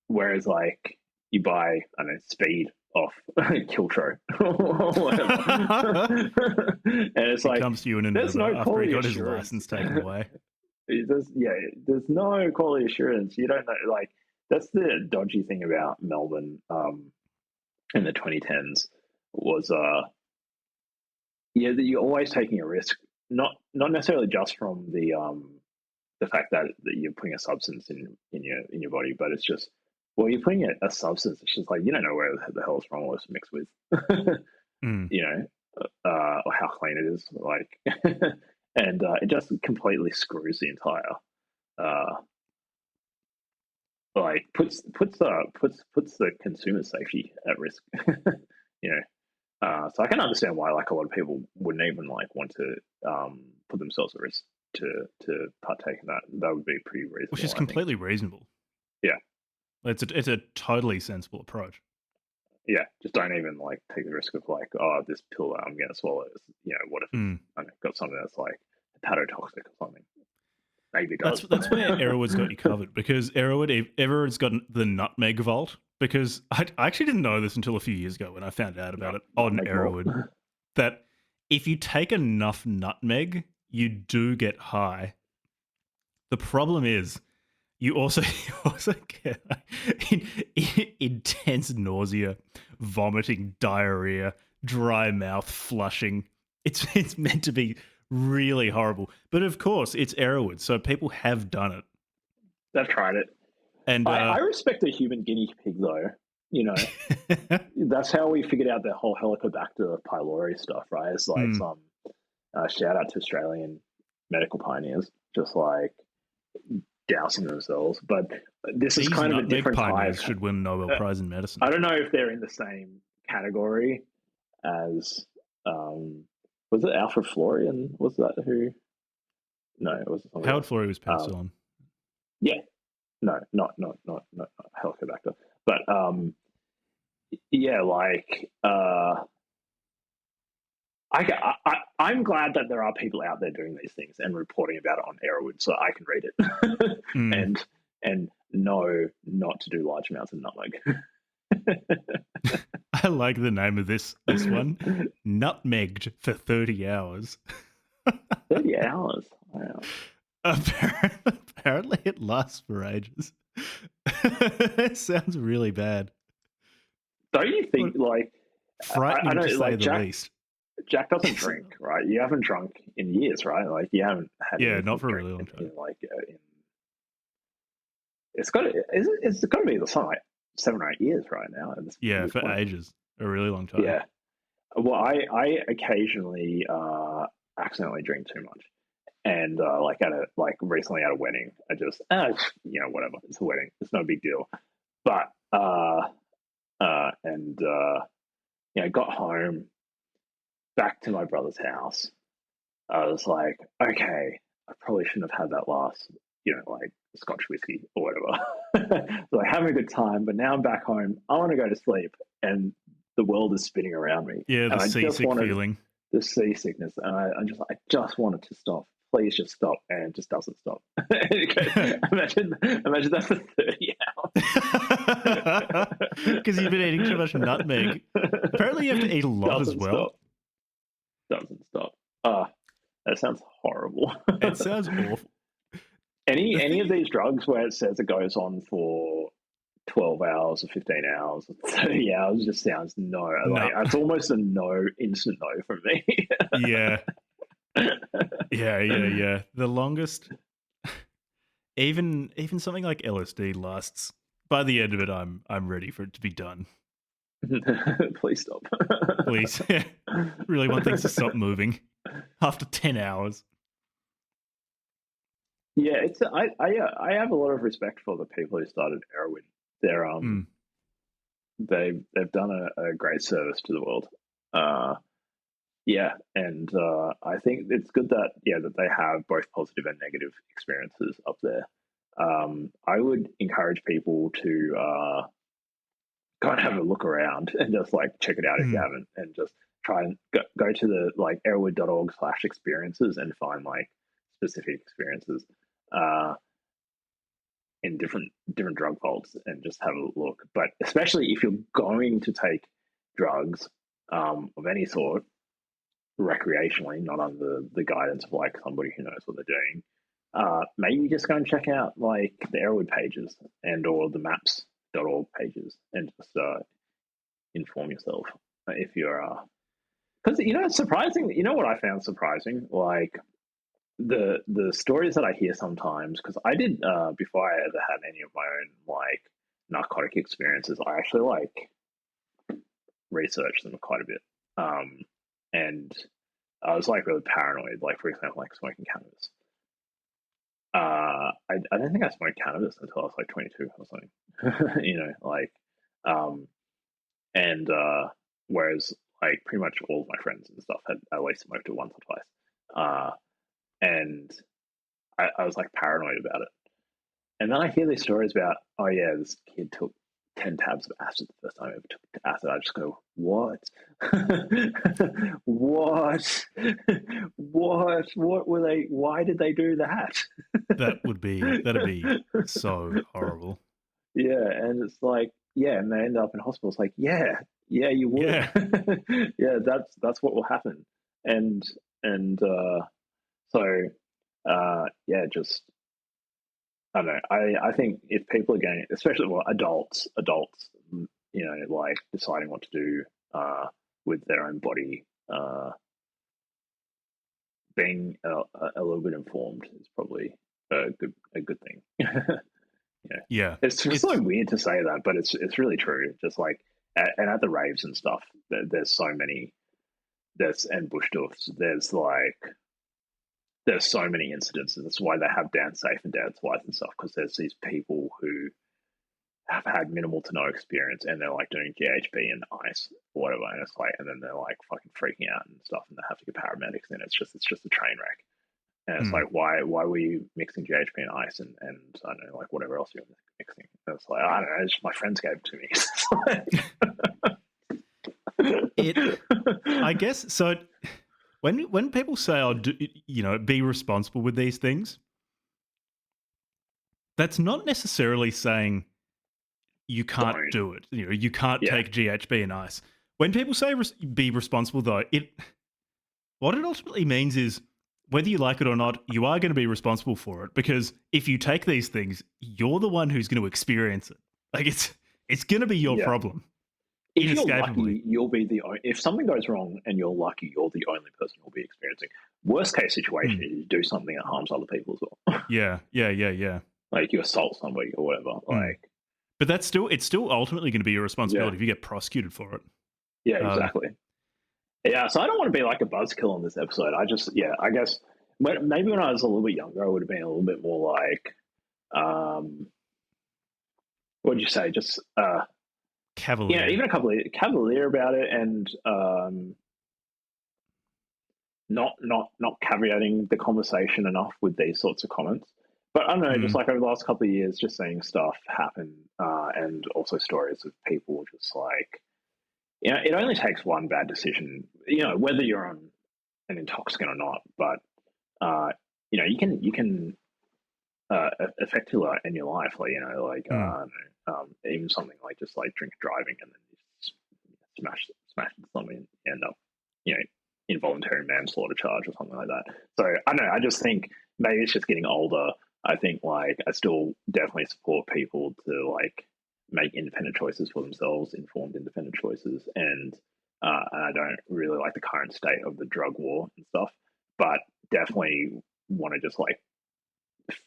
Whereas like you buy, I don't know, speed off Kiltro or whatever. And it's he like, comes to you in an there's Uber no after he quality got his assurance. license taken away. There's no quality assurance. You don't know, like, that's the dodgy thing about Melbourne in the 2010s was, that you're always taking a risk, not necessarily just from the fact that you're putting a substance in your body, but it's just, well, you're putting a substance. It's just like you don't know where the hell it's from, what it's mixed with, you know, or how clean it is, like, and it just completely screws the entire, like puts the consumer safety at risk, you know. So I can understand why like a lot of people wouldn't even like want to put themselves at risk to partake in that. That would be pretty reasonable. Which is completely reasonable. Yeah. It's a totally sensible approach. Yeah, just don't even like take the risk of like, oh, this pill that I'm going to swallow is, what if it's got something that's like hepatotoxic or something? Maybe it does. That's where Arrowwood's got you covered, because Arrowwood's got the nutmeg vault. Because I actually didn't know this until a few years ago when I found out about it on Arrowwood, that if you take enough nutmeg, you do get high. The problem is you also get intense nausea, vomiting, diarrhea, dry mouth, flushing. It's meant to be really horrible. But of course, it's Arrowwood, so people have done it. They've tried it. And I respect a human guinea pig, though. That's how we figured out the whole Helicobacter pylori stuff, right? It's like some shout out to Australian medical pioneers, just like dousing themselves. But this is kind of a different type. Should win Nobel Prize in medicine. I don't know if they're in the same category as was it Alfred Florian? Was that who? No, it was Howard Florey was penicillin. Yeah, no, not Helicobacter, but yeah, like I'm glad that there are people out there doing these things and reporting about it on Arrowwood, so I can read it and know not to do large amounts of nutmeg. I like the name of this one. Nutmegged for 30 hours. 30 hours? Wow. Apparently it lasts for ages. It sounds really bad. Don't you think, like... Frightening to say the least. Jack doesn't drink, right? You haven't drunk in years, right? Like, you haven't had... Yeah, not for a really long time. It's got to be something like 7 or 8 years right now. Yeah, for ages. A really long time. Yeah. Well, I occasionally accidentally drink too much. And recently at a wedding, I just whatever. It's a wedding. It's no big deal. But got home, back to my brother's house. I was like, okay, I probably shouldn't have had that last, Scotch whiskey or whatever. So like having a good time, but now I'm back home. I want to go to sleep, and the world is spinning around me. Yeah, the seasick feeling. The seasickness, and I just wanted to stop. Please just stop, and it just doesn't stop. imagine that for 30 hours. Because you've been eating too much nutmeg. Apparently you have to eat a lot as well. Doesn't stop. That sounds horrible. It sounds awful. Any of these drugs where it says it goes on for 12 hours or 15 hours or 30 hours just sounds no. Like, it's almost a no, instant no from me. Yeah. Yeah. The longest, even something like LSD lasts. By the end of it, I'm ready for it to be done. Please stop. Please. Yeah. Really want things to stop moving after 10 hours. Yeah, I have a lot of respect for the people who started Arrowwood. They're they've done a great service to the world. And I think it's good that they have both positive and negative experiences up there. I would encourage people to go and have a look around and just like check it out if you haven't, and just try and go to the like arrowwood.org/experiences and find like specific experiences. in different drug vaults and just have a look. But especially if you're going to take drugs of any sort recreationally, not under the guidance of like somebody who knows what they're doing, maybe just go and check out like the Arrowwood pages and or the maps.org pages and just inform yourself if you're because it's surprising. You know what I found surprising, like the stories that I hear sometimes, because I did before I ever had any of my own like narcotic experiences, I actually like researched them quite a bit, and I was like really paranoid, like for example like smoking cannabis. I don't think I smoked cannabis until I was like 22 or something. Like and whereas like pretty much all of my friends and stuff had at least smoked it once or twice, and I was like paranoid about it. And then I hear these stories about, oh yeah, this kid took 10 tabs of acid the first time I ever took acid. I just go, what? What were they? Why did they do that? That'd be so horrible. Yeah, and it's like, yeah, and they end up in hospital. It's like, yeah, you would. Yeah. Yeah, that's what will happen. And just I don't know. I think if people are going, especially adults, like deciding what to do with their own body, being a little bit informed is probably a good thing. Yeah. It's just so weird to say that, but it's really true. Just like at the raves and stuff, there's so many. And bush doofs. There's so many incidences. That's why they have dance safe and dance wise and stuff, because there's these people who have had minimal to no experience and they're like doing GHB and ice or whatever, and it's like, and then they're like fucking freaking out and stuff, and they have to get paramedics, and it's just a train wreck. And it's like, why were you mixing GHB and ice and I don't know, like whatever else you're mixing? And it's like, I don't know, it's just my friends gave it to me. I guess so. When people say, "Oh, be responsible with these things," that's not necessarily saying you can't do it. You can't take GHB and ice. When people say be responsible, though, what it ultimately means is whether you like it or not, you are going to be responsible for it, because if you take these things, you're the one who's going to experience it. Like it's going to be your problem. If you're lucky, you'll be if something goes wrong and you're lucky, you're the only person who'll be experiencing. Worst case situation is you do something that harms other people as well. Yeah. Like you assault somebody or whatever. But it's still ultimately going to be your responsibility if you get prosecuted for it. Yeah, exactly. So I don't want to be like a buzzkill on this episode. I guess maybe when I was a little bit younger, I would have been a little bit more like, what'd you say? Just cavalier. Yeah, even a couple of cavalier about it, and not caveating the conversation enough with these sorts of comments. But I don't know, just like over the last couple of years, just seeing stuff happen, and also stories of people just like, it only takes one bad decision, whether you're on an intoxicant or not. But you can affect your life, like even something like just like drink driving and then you smash into something and end up involuntary manslaughter charge or something like that. So I don't know, I just think maybe it's just getting older. I think like I still definitely support people to like make independent choices for themselves, informed independent choices, and I don't really like the current state of the drug war and stuff, but definitely want to just like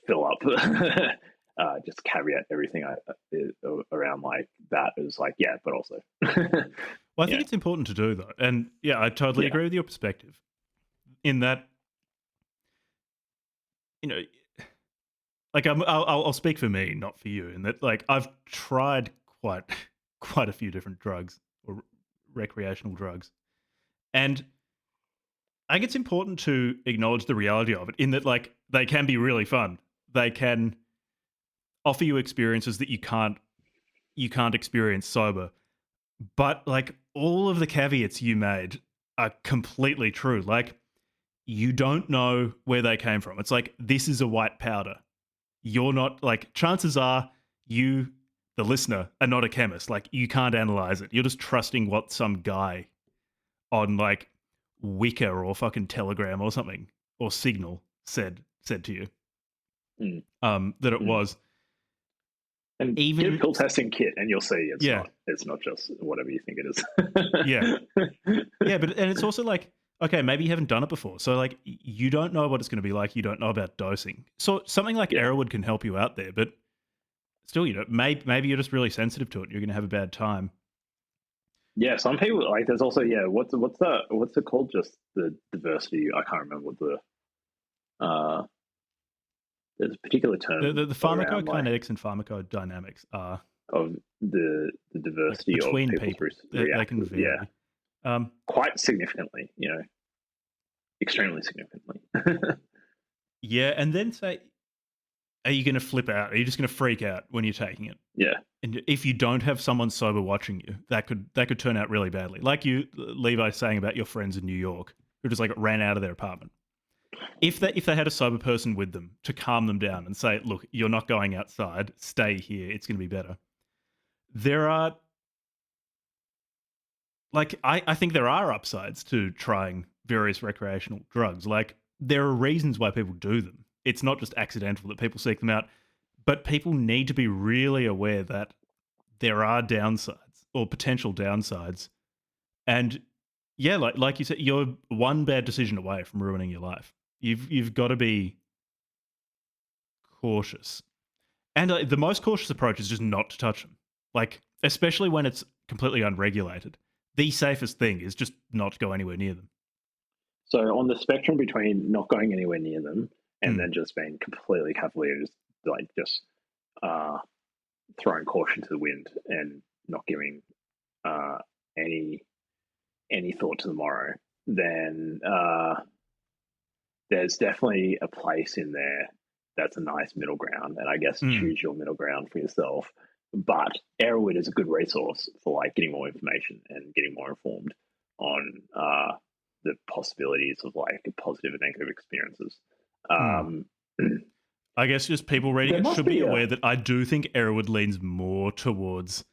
fill up just caveat everything around like that is like, but also well, I think it's important to do though, and I totally agree with your perspective in that, like I'll speak for me, not for you, in that like I've tried quite a few different drugs or recreational drugs, and I think it's important to acknowledge the reality of it, in that like they can be really fun. They can offer you experiences that you can't experience sober. But like all of the caveats you made are completely true. Like you don't know where they came from. It's like, this is a white powder. you're not, like, chances are you, the listener, are not a chemist. Like, you can't analyze it. You're just trusting what some guy on, like, Wicker or fucking Telegram or something, or Signal said to you. That it was. And even get a pill testing kit, and you'll see it's not just whatever you think it is. Yeah, but and it's also like, okay, maybe you haven't done it before, so like you don't know what it's going to be like. You don't know about dosing, so something like Arrowwood can help you out there. But still, maybe you're just really sensitive to it. You're going to have a bad time. Yeah, some people like. There's also what's it called? Just the diversity. I can't remember what the there's a particular term. The pharmacokinetics and pharmacodynamics are of the diversity like between of people. They can vary. Quite significantly. Extremely significantly. Yeah, and then say, are you going to flip out? Are you just going to freak out when you're taking it? Yeah. And if you don't have someone sober watching you, that could turn out really badly. Like you, Levi, saying about your friends in New York who just like ran out of their apartment. If they had a sober person with them to calm them down and say, look, you're not going outside, stay here, it's going to be better. There are, like, I think there are upsides to trying various recreational drugs. Like, there are reasons why people do them. It's not just accidental that people seek them out, but people need to be really aware that there are downsides or potential downsides. And yeah, like you said, you're one bad decision away from ruining your life. You've got to be cautious. And the most cautious approach is just not to touch them. Like, especially when it's completely unregulated. The safest thing is just not to go anywhere near them. So on the spectrum between not going anywhere near them and then just being completely cavalier, just throwing caution to the wind and not giving any thought to the morrow, then there's definitely a place in there that's a nice middle ground, and I guess choose your middle ground for yourself. But Arrowwood is a good resource for like getting more information and getting more informed on the possibilities of like positive and negative experiences. I guess just people reading it should be aware that I do think Arrowwood leans more towards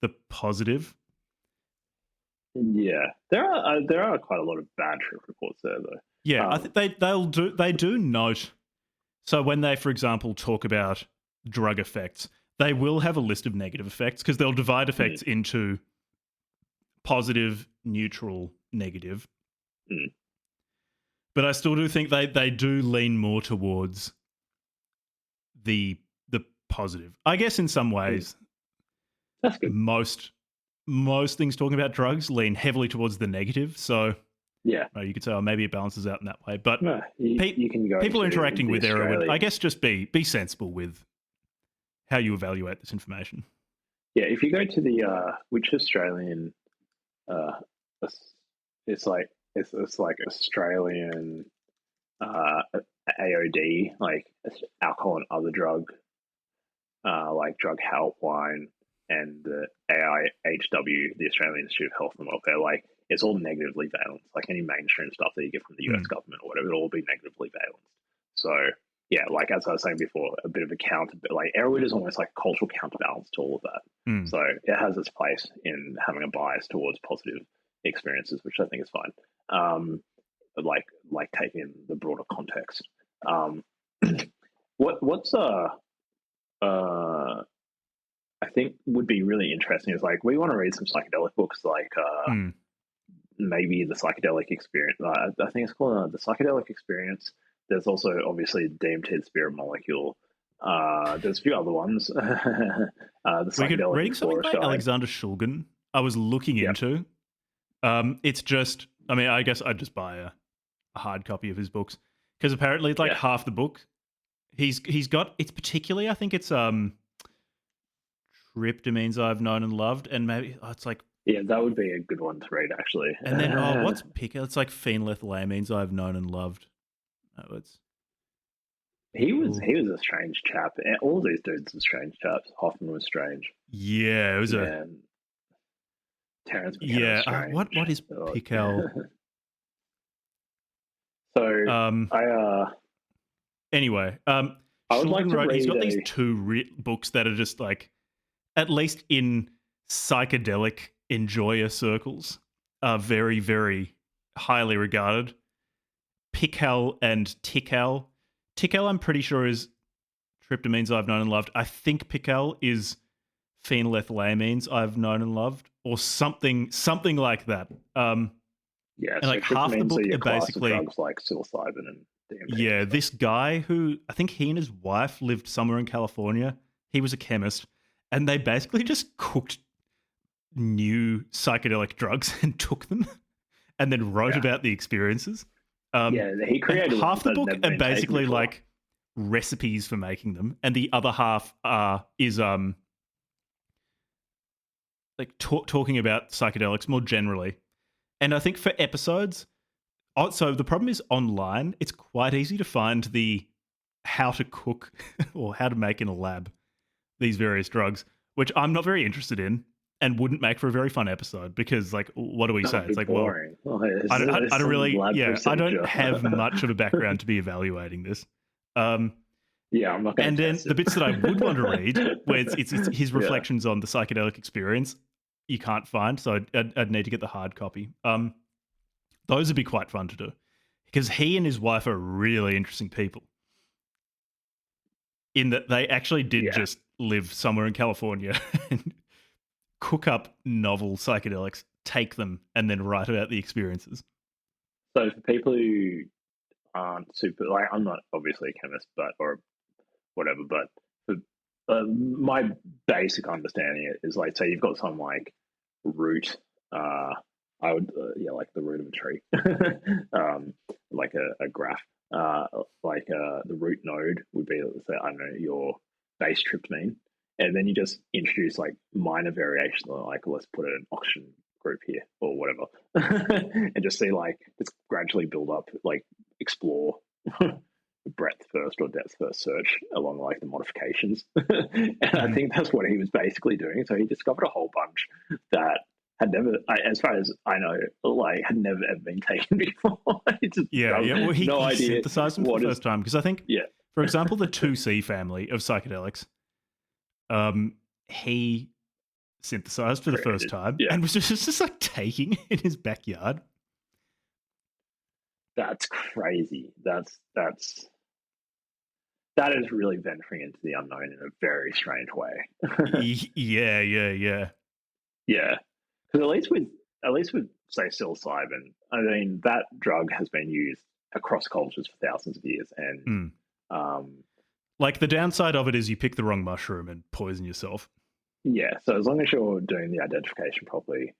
the positive. Yeah, there are quite a lot of bad trip reports there, though. Yeah, I think they do note. So when they, for example, talk about drug effects, they will have a list of negative effects because they'll divide effects into positive, neutral, negative. But I still do think they do lean more towards the positive. I guess in some ways, that's good. Most things talking about drugs lean heavily towards the negative. So yeah, you could say, maybe it balances out in that way. But you can go people interacting with Arrowwood, I guess, just be sensible with how you evaluate this information. Yeah, if you go to the which Australian, it's like Australian AOD, like alcohol and other drug, like drug helpline, and the AIHW, the Australian Institute of Health and Welfare, like it's all negatively valenced. Like any mainstream stuff that you get from the US government or whatever, it'll all be negatively valenced. So yeah, like as I was saying before, a bit of a counter, like Arrowwood is almost like a cultural counterbalance to all of that. So it has its place in having a bias towards positive experiences, which I think is fine. Like taking the broader context. What's I think would be really interesting is like we want to read some psychedelic books, like maybe the psychedelic experience. I think it's called the psychedelic experience. There's also obviously DMT, spirit molecule. There's a few other ones. The psychedelic reading something by guide. Alexander Shulgin, I was looking into. It's just, I mean, I guess I'd just buy a hard copy of his books because apparently it's like half the book. He's got, it's particularly, I think it's tryptamines I've known and loved, and maybe it's like, yeah, that would be a good one to read actually. And then what's picker? It's like phenylethylamines I've known and loved. Oh, it's he was a strange chap. All these dudes are strange chaps. Hoffman was strange. Yeah, it was Terrence McKenna was strange. What is Pickell? So anyway, I would like to read. He's got these two books that are just like, at least in psychedelic enjoyer circles, are very, very highly regarded. Pickell and Tickell. Tickell, I'm pretty sure, is tryptamines I've known and loved. I think Pickell is phenylethylamines I've known and loved, or something like that. Yeah, and so like half the book are basically drugs like psilocybin and DMT. Yeah, this guy who I think he and his wife lived somewhere in California. He was a chemist, and they basically just cooked new psychedelic drugs and took them, and then wrote about the experiences. He created half the book are basically like recipes for making them, and the other half is like talking about psychedelics more generally. And I think for episodes, so the problem is online, it's quite easy to find the how to cook or how to make in a lab these various drugs, which I'm not very interested in and wouldn't make for a very fun episode because, like, what do we say? It's like, boring. I don't really, I don't have much of a background to be evaluating this. I'm not going to. And then the bits that I would want to read, where it's his reflections on the psychedelic experience, you can't find, so I'd need to get the hard copy. Those would be quite fun to do because he and his wife are really interesting people in that they actually did just live somewhere in California and cook up novel psychedelics, take them, and then write about the experiences. So for people who aren't super, like, I'm not obviously a chemist, or whatever, but for, my basic understanding is like, say you've got some like root, I would, like the root of a tree, like a graph, the root node would be, let's say, I don't know, your base tryptamine, and then you just introduce like minor variation, like let's put an oxygen group here or whatever, and just see like it's gradually build up, like explore breadth first or depth first search along like the modifications. And I think that's what he was basically doing. So he discovered a whole bunch that had never, as far as I know, like had never ever been taken before. Well, he synthesized them for the first time because I think, for example, the 2C family of psychedelics, he synthesized for the first time and was just like taking in his backyard. That's crazy. That is really venturing into the unknown in a very strange way. Yeah. Because at least with say psilocybin, I mean that drug has been used across cultures for thousands of years, and like the downside of it is you pick the wrong mushroom and poison yourself. Yeah, so as long as you're doing the identification properly,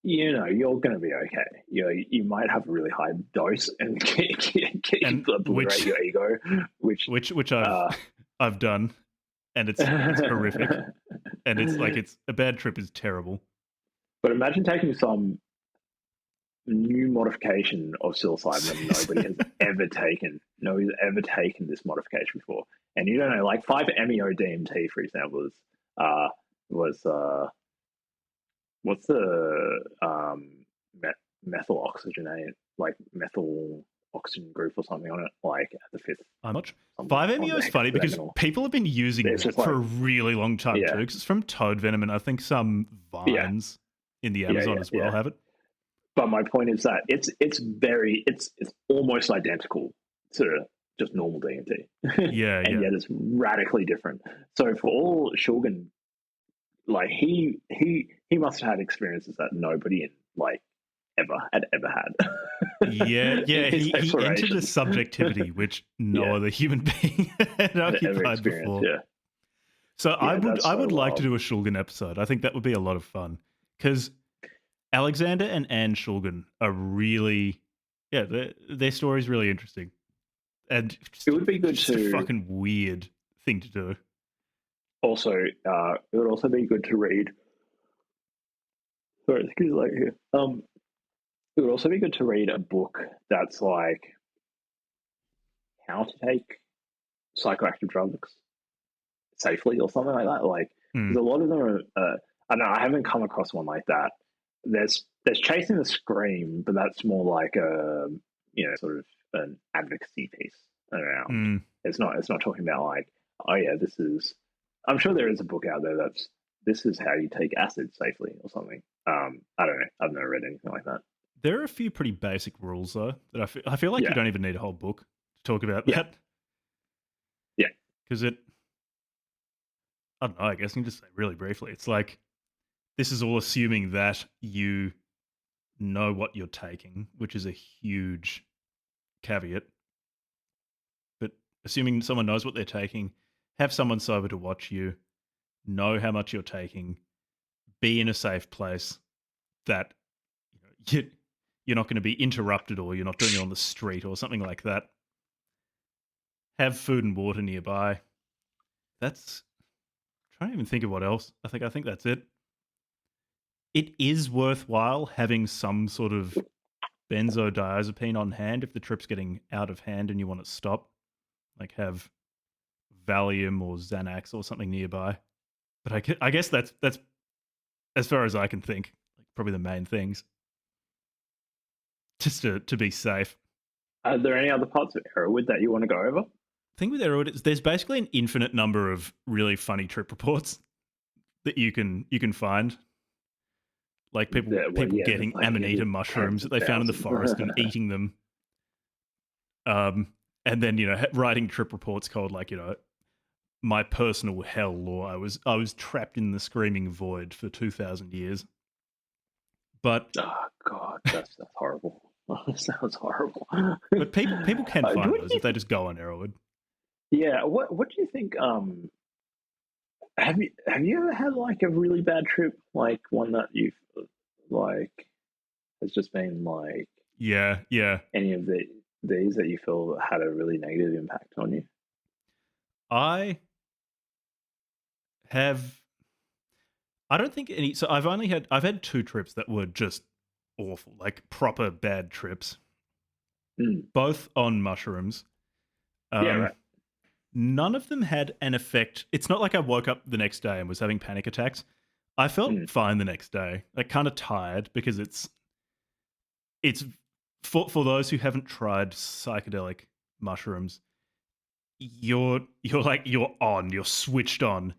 you're going to be okay. You might have a really high dose and obliterate your ego, which I've done, and it's horrific, and it's a bad trip is terrible. But imagine taking some new modification of psilocybin that nobody has ever taken. Nobody's ever taken this modification before, and you don't know, like 5-MeO-DMT, for example, was what's the methyl oxygenate, like methyl oxygen group or something on it, like at the fifth. How much? 5-MeO is funny because people have been using it for a really long time too, because it's from toad venom, and I think some vines in the Amazon as well have it. But my point is that it's almost identical to just normal DMT. And yet it's radically different. So for all Shulgin, like he must have had experiences that nobody in like ever had. He entered a subjectivity which no other human being had occupied before. Yeah. So I would like to do a Shulgin episode. I think that would be a lot of fun because Alexander and Anne Shulgin are really, their story is really interesting, and it would be good to a fucking weird thing to do. Also, it would also be good to read. Sorry, excuse me here. It would also be good to read a book that's like how to take psychoactive drugs safely or something like that. Like, there's a lot of them are. I don't know. I haven't come across one like that. There's Chasing the Scream, but that's more like a sort of an advocacy piece. around. It's not talking about like, oh yeah, this is. I'm sure there is a book out there this is how you take acid safely or something. I don't know. I've never read anything like that. There are a few pretty basic rules though that I feel like you don't even need a whole book to talk about that. Yeah, because I don't know. I guess I can just say really briefly. It's like this is all assuming that you know what you're taking, which is a huge caveat. But assuming someone knows what they're taking, have someone sober to watch you, know how much you're taking, be in a safe place that you're not going to be interrupted or you're not doing it on the street or something like that. Have food and water nearby. That's I'm trying to even think of what else. I think that's it. It is worthwhile having some sort of benzodiazepine on hand if the trip's getting out of hand and you want to stop. Like have Valium or Xanax or something nearby. But I guess that's as far as I can think, like probably the main things. Just to be safe. Are there any other parts of Arrowwood that you want to go over? The thing with Arrowwood is there's basically an infinite number of really funny trip reports that you can find. Like people getting like amanita mushrooms that they found in the forest and eating them. And then, writing trip reports called like, my personal hell, or I was trapped in the screaming void for 2,000 years. But oh god, that's horrible. That sounds horrible. But people can find those if they just go on Arrowwood. Yeah, what do you think? Have you ever had like a really bad trip, like one that you've like has just been like any of these that you feel had a really negative impact on you? I don't think any. So I've had 2 trips that were just awful, like proper bad trips. Both on mushrooms. Right. None of them had an effect. It's not like I woke up the next day and was having panic attacks. I felt fine the next day, like kind of tired because it's for those who haven't tried psychedelic mushrooms. You're switched on.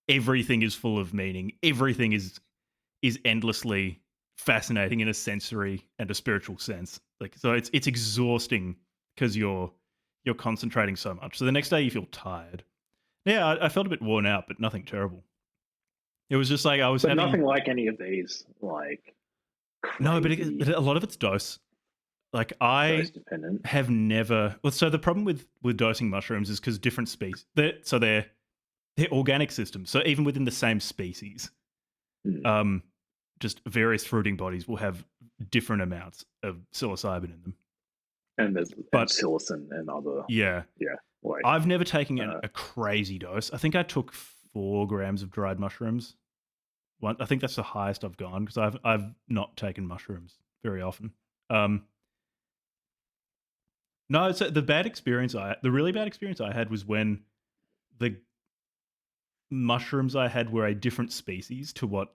Everything is full of meaning. Everything is endlessly fascinating in a sensory and a spiritual sense. Like so, it's exhausting because you're concentrating so much. So the next day you feel tired. Yeah, I felt a bit worn out, but nothing terrible. It was just like I was having nothing like any of these. Like crazy. No, but a lot of it's dose. Like I have never. Well, so the problem with dosing mushrooms is because different species. They're organic systems. So even within the same species, just various fruiting bodies will have different amounts of psilocybin in them. And there's psilocin and other. Yeah. Like, I've never taken a crazy dose. I think I took 4 grams of dried mushrooms. I think that's the highest I've gone because I've not taken mushrooms very often. No, so the really bad experience I had was when the mushrooms I had were a different species to what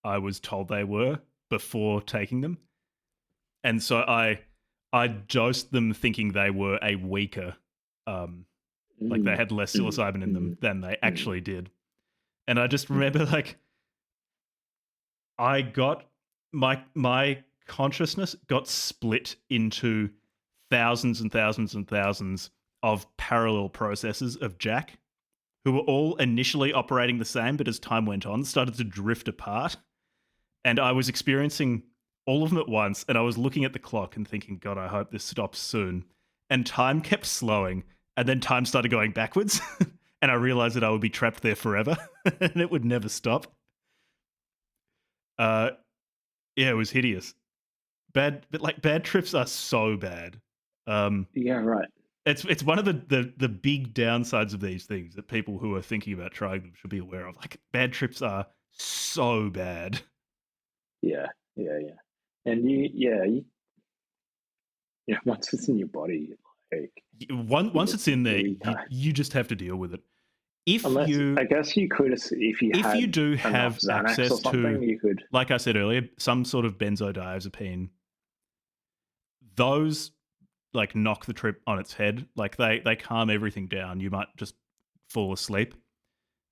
I was told they were before taking them. And so I dosed them thinking they were a weaker, like they had less psilocybin in them than they actually did. And I just remember like I got my consciousness got split into thousands and thousands and thousands of parallel processes of Jack, who were all initially operating the same, but as time went on, started to drift apart. And I was experiencing all of them at once, and I was looking at the clock and thinking, God, I hope this stops soon. And time kept slowing, and then time started going backwards, and I realized that I would be trapped there forever, and it would never stop. Yeah, it was hideous. Bad trips are so bad. Yeah, right. It's one of the big downsides of these things that people who are thinking about trying them should be aware of. Like bad trips are so bad. Yeah. And once it's in your body, like once it's in there, you just have to deal with it. I guess you could, if you do have access to, you could, like I said earlier, some sort of benzodiazepine. Those like knock the trip on its head. Like they calm everything down. You might just fall asleep.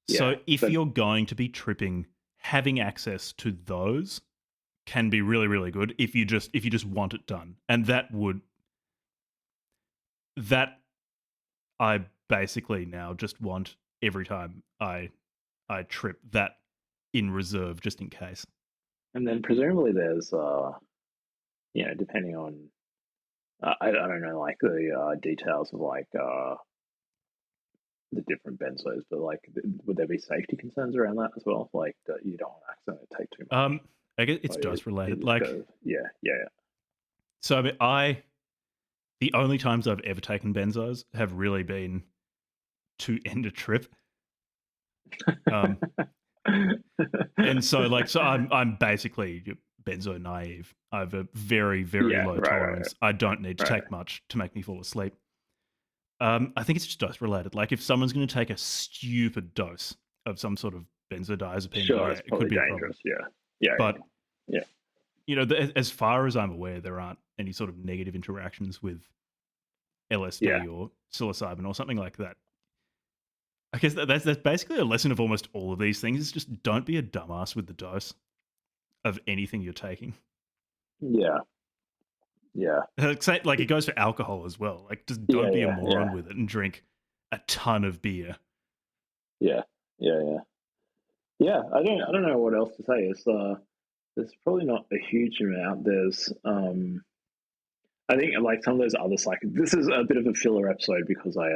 So if you're going to be tripping, having access to those can be really, really good if you just want it done. And that I basically now just want every time I trip that in reserve just in case. And then presumably there's depending on I don't know like the details of like the different benzos, but like would there be safety concerns around that as well? Like that you don't want to accidentally take too much. I guess it's dose related. Like yeah. So I mean, the only times I've ever taken benzos have really been to end a trip. And so I'm basically benzo naive. I have a very, very low tolerance. Right. I don't need to take much to make me fall asleep. I think it's just dose related. Like if someone's going to take a stupid dose of some sort of benzodiazepine, it could be dangerous. But you know, as far as I'm aware, there aren't any sort of negative interactions with LSD or psilocybin or something like that. I guess that's basically a lesson of almost all of these things. Is just don't be a dumbass with the dose of anything you're taking. Yeah. Like it goes for alcohol as well. Like just don't be a moron with it and drink a ton of beer. Yeah. I don't know what else to say. It's there's probably not a huge amount. There's I think like some of those other this is a bit of a filler episode because I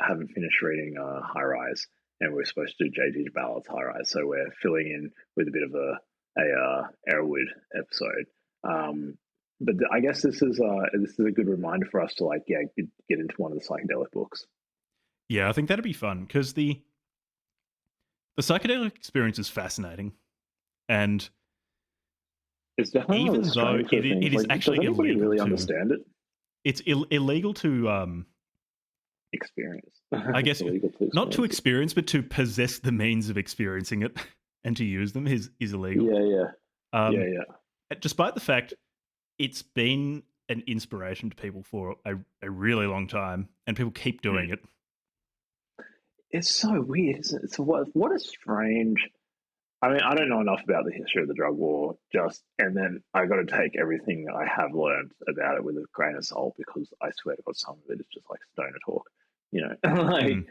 haven't finished reading High Rise, and we're supposed to do J.D. Ballard's High Rise, so we're filling in with a bit of a Arrowwood episode. But I guess this is a good reminder for us to get into one of the psychedelic books. Yeah, I think that'd be fun because the psychedelic experience is fascinating, and it's definitely even though it is actually illegal really to understand it. It's illegal to experience. I guess not to experience, but to possess the means of experiencing it and to use them is illegal. Yeah. Despite the fact it's been an inspiration to people for a really long time, and people keep doing it. It's so weird, isn't it? So what a strange. I mean, I don't know enough about the history of the drug war, and then I got to take everything I have learned about it with a grain of salt because I swear to God, some of it is just like stoner talk, you know. So I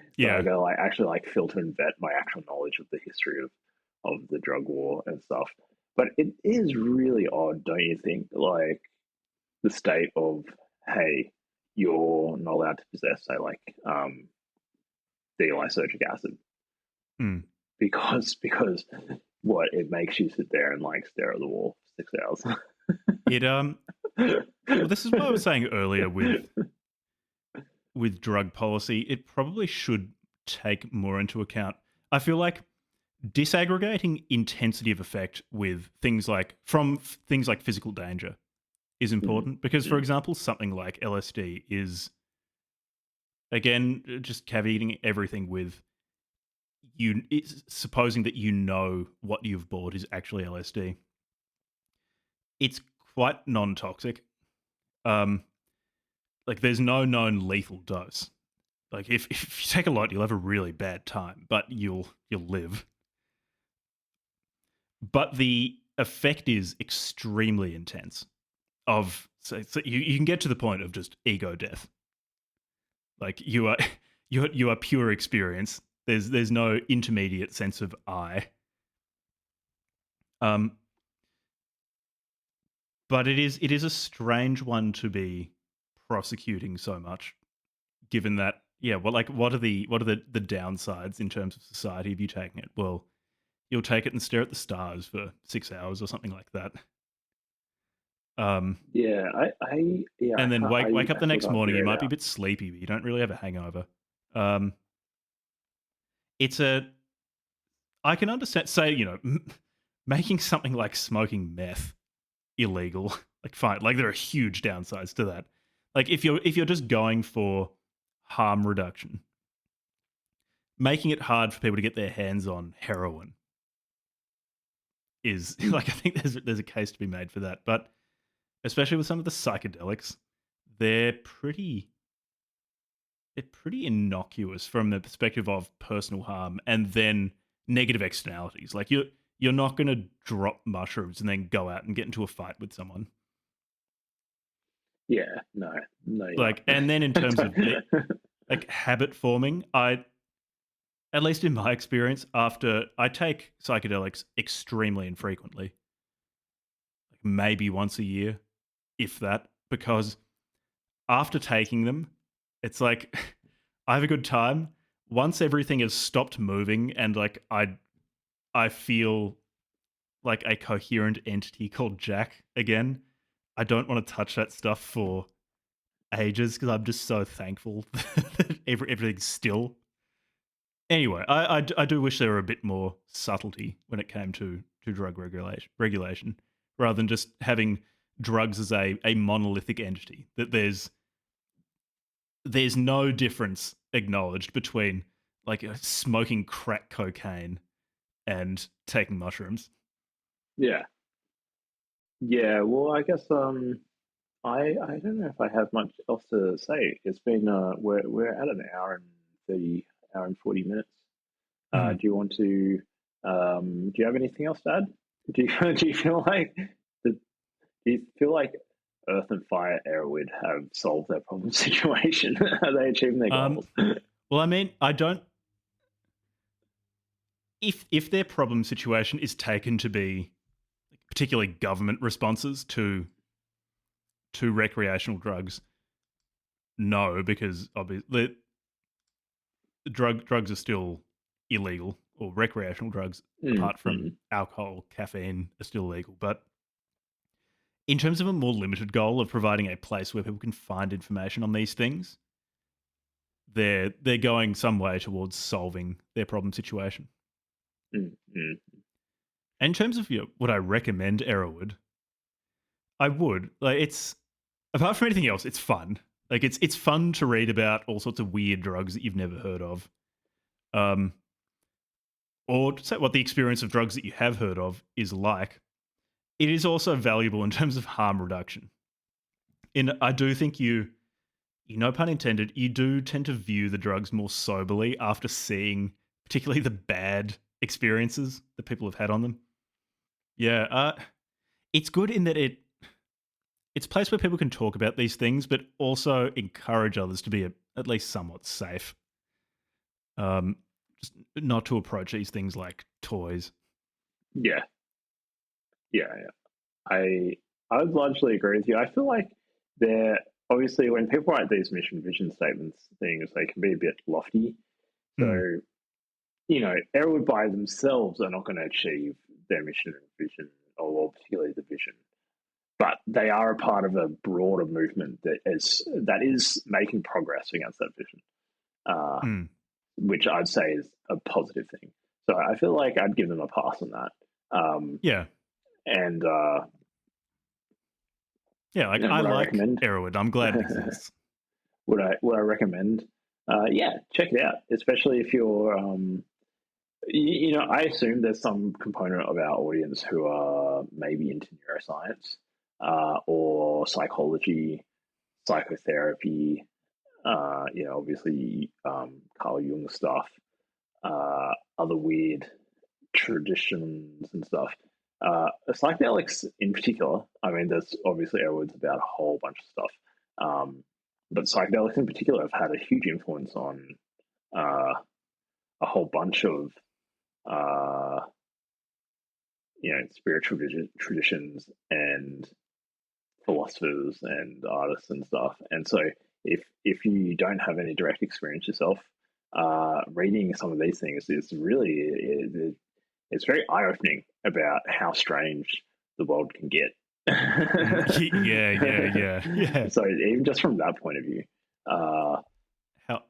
got to actually filter and vet my actual knowledge of the history of the drug war and stuff. But it is really odd, don't you think? Like the state of, hey, you're not allowed to possess, say, D-lysergic acid. Because what it makes you sit there and stare at the wall for 6 hours. Well, this is what I was saying earlier with drug policy. It probably should take more into account. I feel like disaggregating intensity of effect with things like physical danger is important because, for example, something like LSD is, again, just caveating everything with it's supposing that you know what you've bought is actually LSD. It's quite non-toxic. Like there's no known lethal dose. Like if you take a lot, you'll have a really bad time, but you'll live. But the effect is extremely intense. So you can get to the point of just ego death. Like you are pure experience. There's no intermediate sense of I. But it is a strange one to be prosecuting so much, given that what are the downsides in terms of society of you taking it? Well, you'll take it and stare at the stars for 6 hours or something like that. And then wake up the next morning. You might be a bit sleepy, but you don't really have a hangover. I can understand, say, making something like smoking meth illegal, like fine, like there are huge downsides to that. Like if you're just going for harm reduction, making it hard for people to get their hands on heroin is I think there's a case to be made for that. But especially with some of the psychedelics, they're pretty innocuous from the perspective of personal harm and then negative externalities. Like you're not going to drop mushrooms and then go out and get into a fight with someone. Yeah, no, like, and then in terms of like habit forming, at least in my experience, after I take psychedelics extremely infrequently, like maybe once a year, if that, because after taking them, it's like I have a good time. Once everything has stopped moving and like I feel like a coherent entity called Jack again, I don't want to touch that stuff for ages because I'm just so thankful that everything's still. Anyway, I do wish there were a bit more subtlety when it came to drug regulation, rather than just having drugs as a monolithic entity. That there's no difference acknowledged between like smoking crack cocaine and taking mushrooms. Yeah. Yeah, well, I guess I don't know if I have much else to say. It's been we're at an hour and 40 minutes. Do you want to do you have anything else to add? Do you do you feel like do you feel like Earth and Fire Airwood have solved their problem situation? Are they achieving their goals? Well, I mean, I don't. If their problem situation is taken to be particularly government responses to recreational drugs, no, because obviously drugs are still illegal, or recreational drugs apart from alcohol, caffeine are still illegal. But in terms of a more limited goal of providing a place where people can find information on these things, they're going some way towards solving their problem situation. And in terms of what I recommend Arrowwood, I would like it's apart from anything else, it's fun. Like it's fun to read about all sorts of weird drugs that you've never heard of, or to say what the experience of drugs that you have heard of is like. It is also valuable in terms of harm reduction. I do think you no pun intended, you do tend to view the drugs more soberly after seeing particularly the bad experiences that people have had on them. Yeah, it's good in that it's a place where people can talk about these things, but also encourage others to be at least somewhat safe. Just not to approach these things like toys. Yeah. I would largely agree with you. I feel like they're obviously when people write these mission vision statements things, they can be a bit lofty. So, Airwood by themselves are not going to achieve their mission and vision, or particularly the vision. But they are a part of a broader movement that is making progress against that vision, which I'd say is a positive thing. So I feel like I'd give them a pass on that. Yeah. And I like Arrowwood. I'm glad it exists. Would I recommend? Check it out. Especially if you're, I assume there's some component of our audience who are maybe into neuroscience or psychology, psychotherapy. Obviously Carl Jung stuff, other weird traditions and stuff. Psychedelics in particular, I mean, there's obviously Airwood's about a whole bunch of stuff, but psychedelics in particular have had a huge influence on a whole bunch of spiritual traditions and philosophers and artists and stuff. And so if you don't have any direct experience yourself, reading some of these things is really it's very eye-opening about how strange the world can get. Yeah. So even just from that point of view, how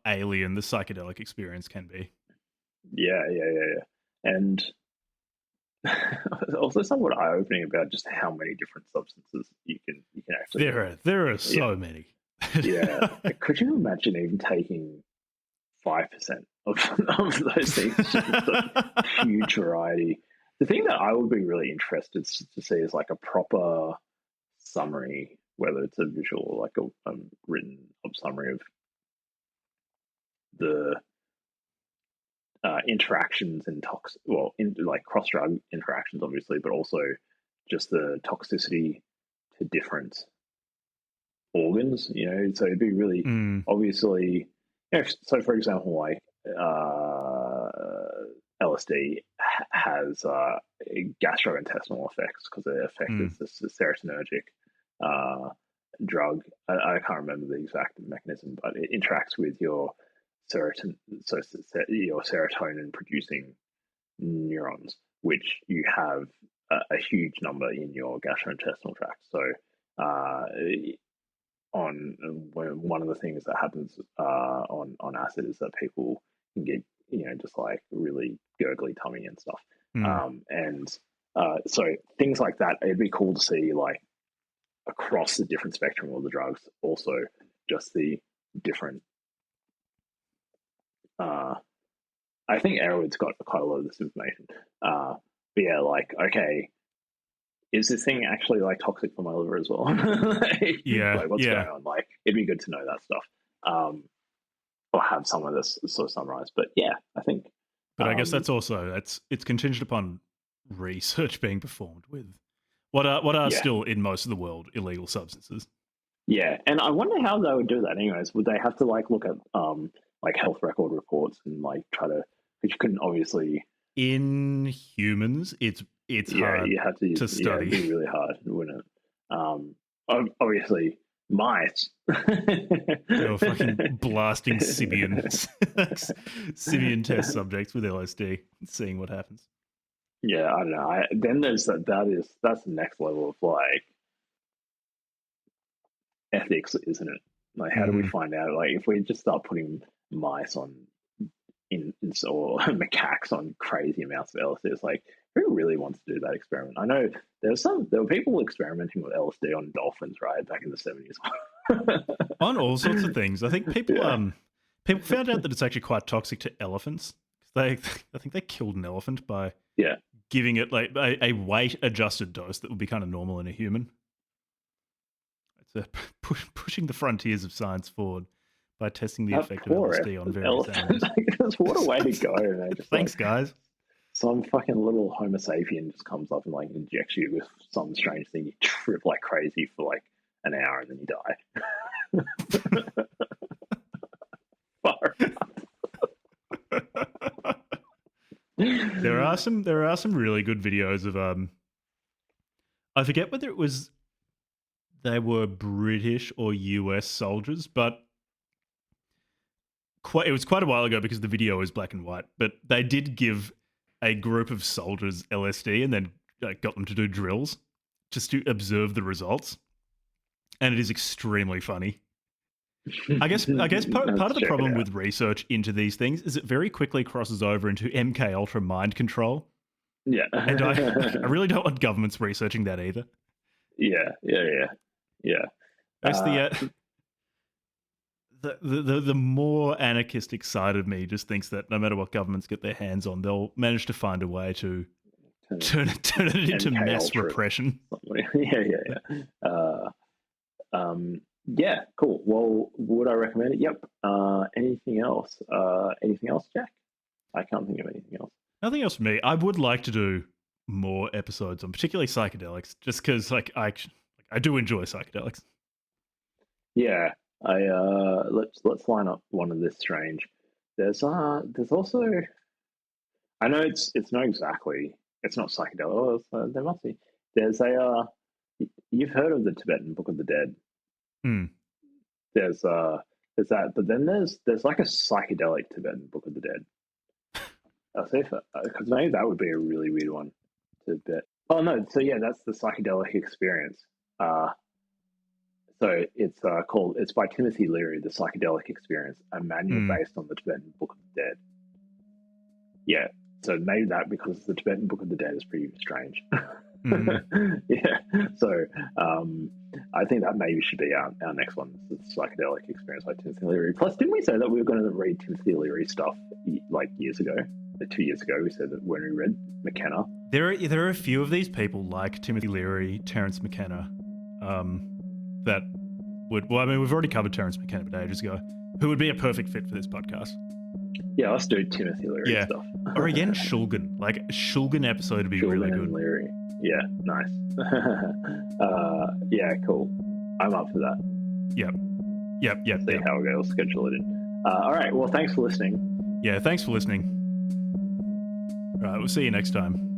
alien the psychedelic experience can be. Yeah. And also somewhat eye-opening about just how many different substances you can actually. There are so many. Yeah. Could you imagine even taking 5% of those things? Just a huge variety. The thing that I would be really interested to see is like a proper summary whether it's a visual or like a written summary of the interactions and like cross-drug interactions, obviously, but also just the toxicity to different organs, so it'd be really obviously, so for example, like LSD has gastrointestinal effects because the effect is this serotonergic drug. I can't remember the exact mechanism, but it interacts with your serotonin producing neurons, which you have a huge number in your gastrointestinal tract. So one of the things that happens on acid is that people can get just like really gurgly tummy and stuff, and so things like that. It'd be cool to see like across the different spectrum of the drugs, also just the different. I think Arrowwood's got quite a lot of this information, but yeah, like okay. Is this thing actually like toxic for my liver as well? Like what's going on? Like it'd be good to know that stuff, or have some of this sort of summarized. But yeah, I think. But I guess that's also it's contingent upon research being performed with what are still in most of the world illegal substances. Yeah, and I wonder how they would do that. Anyways, would they have to like look at like health record reports and like try to? Which you couldn't obviously. In humans, it's hard you have to study. Yeah, it'd be really hard, wouldn't it? Obviously, mice. You're fucking blasting Sibian test subjects with LSD, seeing what happens. Yeah, I don't know. Then there's that's the next level of like ethics, isn't it? Like, how do we find out? Like, if we just start putting mice on or macaques on crazy amounts of LSD, it's like, who really wants to do that experiment? I know there were people experimenting with LSD on dolphins, right, back in the 70s. On all sorts of things. I think people found out that it's actually quite toxic to elephants. I think they killed an elephant by giving it like a weight adjusted dose that would be kind of normal in a human. It's pushing the frontiers of science forward by testing the effect of LSD on various animals. What a way to go, man. Thanks, guys. Some fucking little Homo sapien just comes up and like injects you with some strange thing. You trip like crazy for like an hour and then you die. Far There are some really good videos of I forget whether it was they were British or US soldiers, but it was quite a while ago because the video is black and white, but they did give a group of soldiers LSD and then got them to do drills just to observe the results. And it is extremely funny. I guess part of the problem with research into these things is it very quickly crosses over into MK Ultra mind control. Yeah. And I really don't want governments researching that either. Yeah. That's the more anarchistic side of me just thinks that no matter what governments get their hands on, they'll manage to find a way to turn it into mass Ultra. Repression. Yeah, cool. Well, would I recommend it? Yep. Anything else? Anything else, Jack? I can't think of anything else. Nothing else for me. I would like to do more episodes on particularly psychedelics, just because I do enjoy psychedelics. Yeah. Let's line up one of this strange. There's also, I know it's not exactly, it's not psychedelic. There must be. There's you've heard of the Tibetan Book of the Dead. There's that, but then there's like a psychedelic Tibetan Book of the Dead. I'll say because maybe that would be a really weird one to bet. Oh no, so yeah, that's the psychedelic experience. So it's by Timothy Leary, The Psychedelic Experience, a manual based on the Tibetan Book of the Dead. Yeah, so maybe that because the Tibetan Book of the Dead is pretty strange. Yeah, so I think that maybe should be our next one, the Psychedelic Experience by Timothy Leary. Plus, didn't we say that we were going to read Timothy Leary stuff like years ago? 2 years ago, we said that when we read McKenna. There are a few of these people like Timothy Leary, Terence McKenna, that would... Well, I mean, we've already covered Terence McKenna ages ago, who would be a perfect fit for this podcast. Yeah, let's do Timothy Leary stuff. Or again, Shulgin. Like, a Shulgin episode would be Shulgin really good. And Leary. Yeah, nice. Yeah, cool. I'm up for that. Yep. See how we go. We'll schedule it in. All right. Well, thanks for listening. Yeah, thanks for listening. All right, we'll see you next time.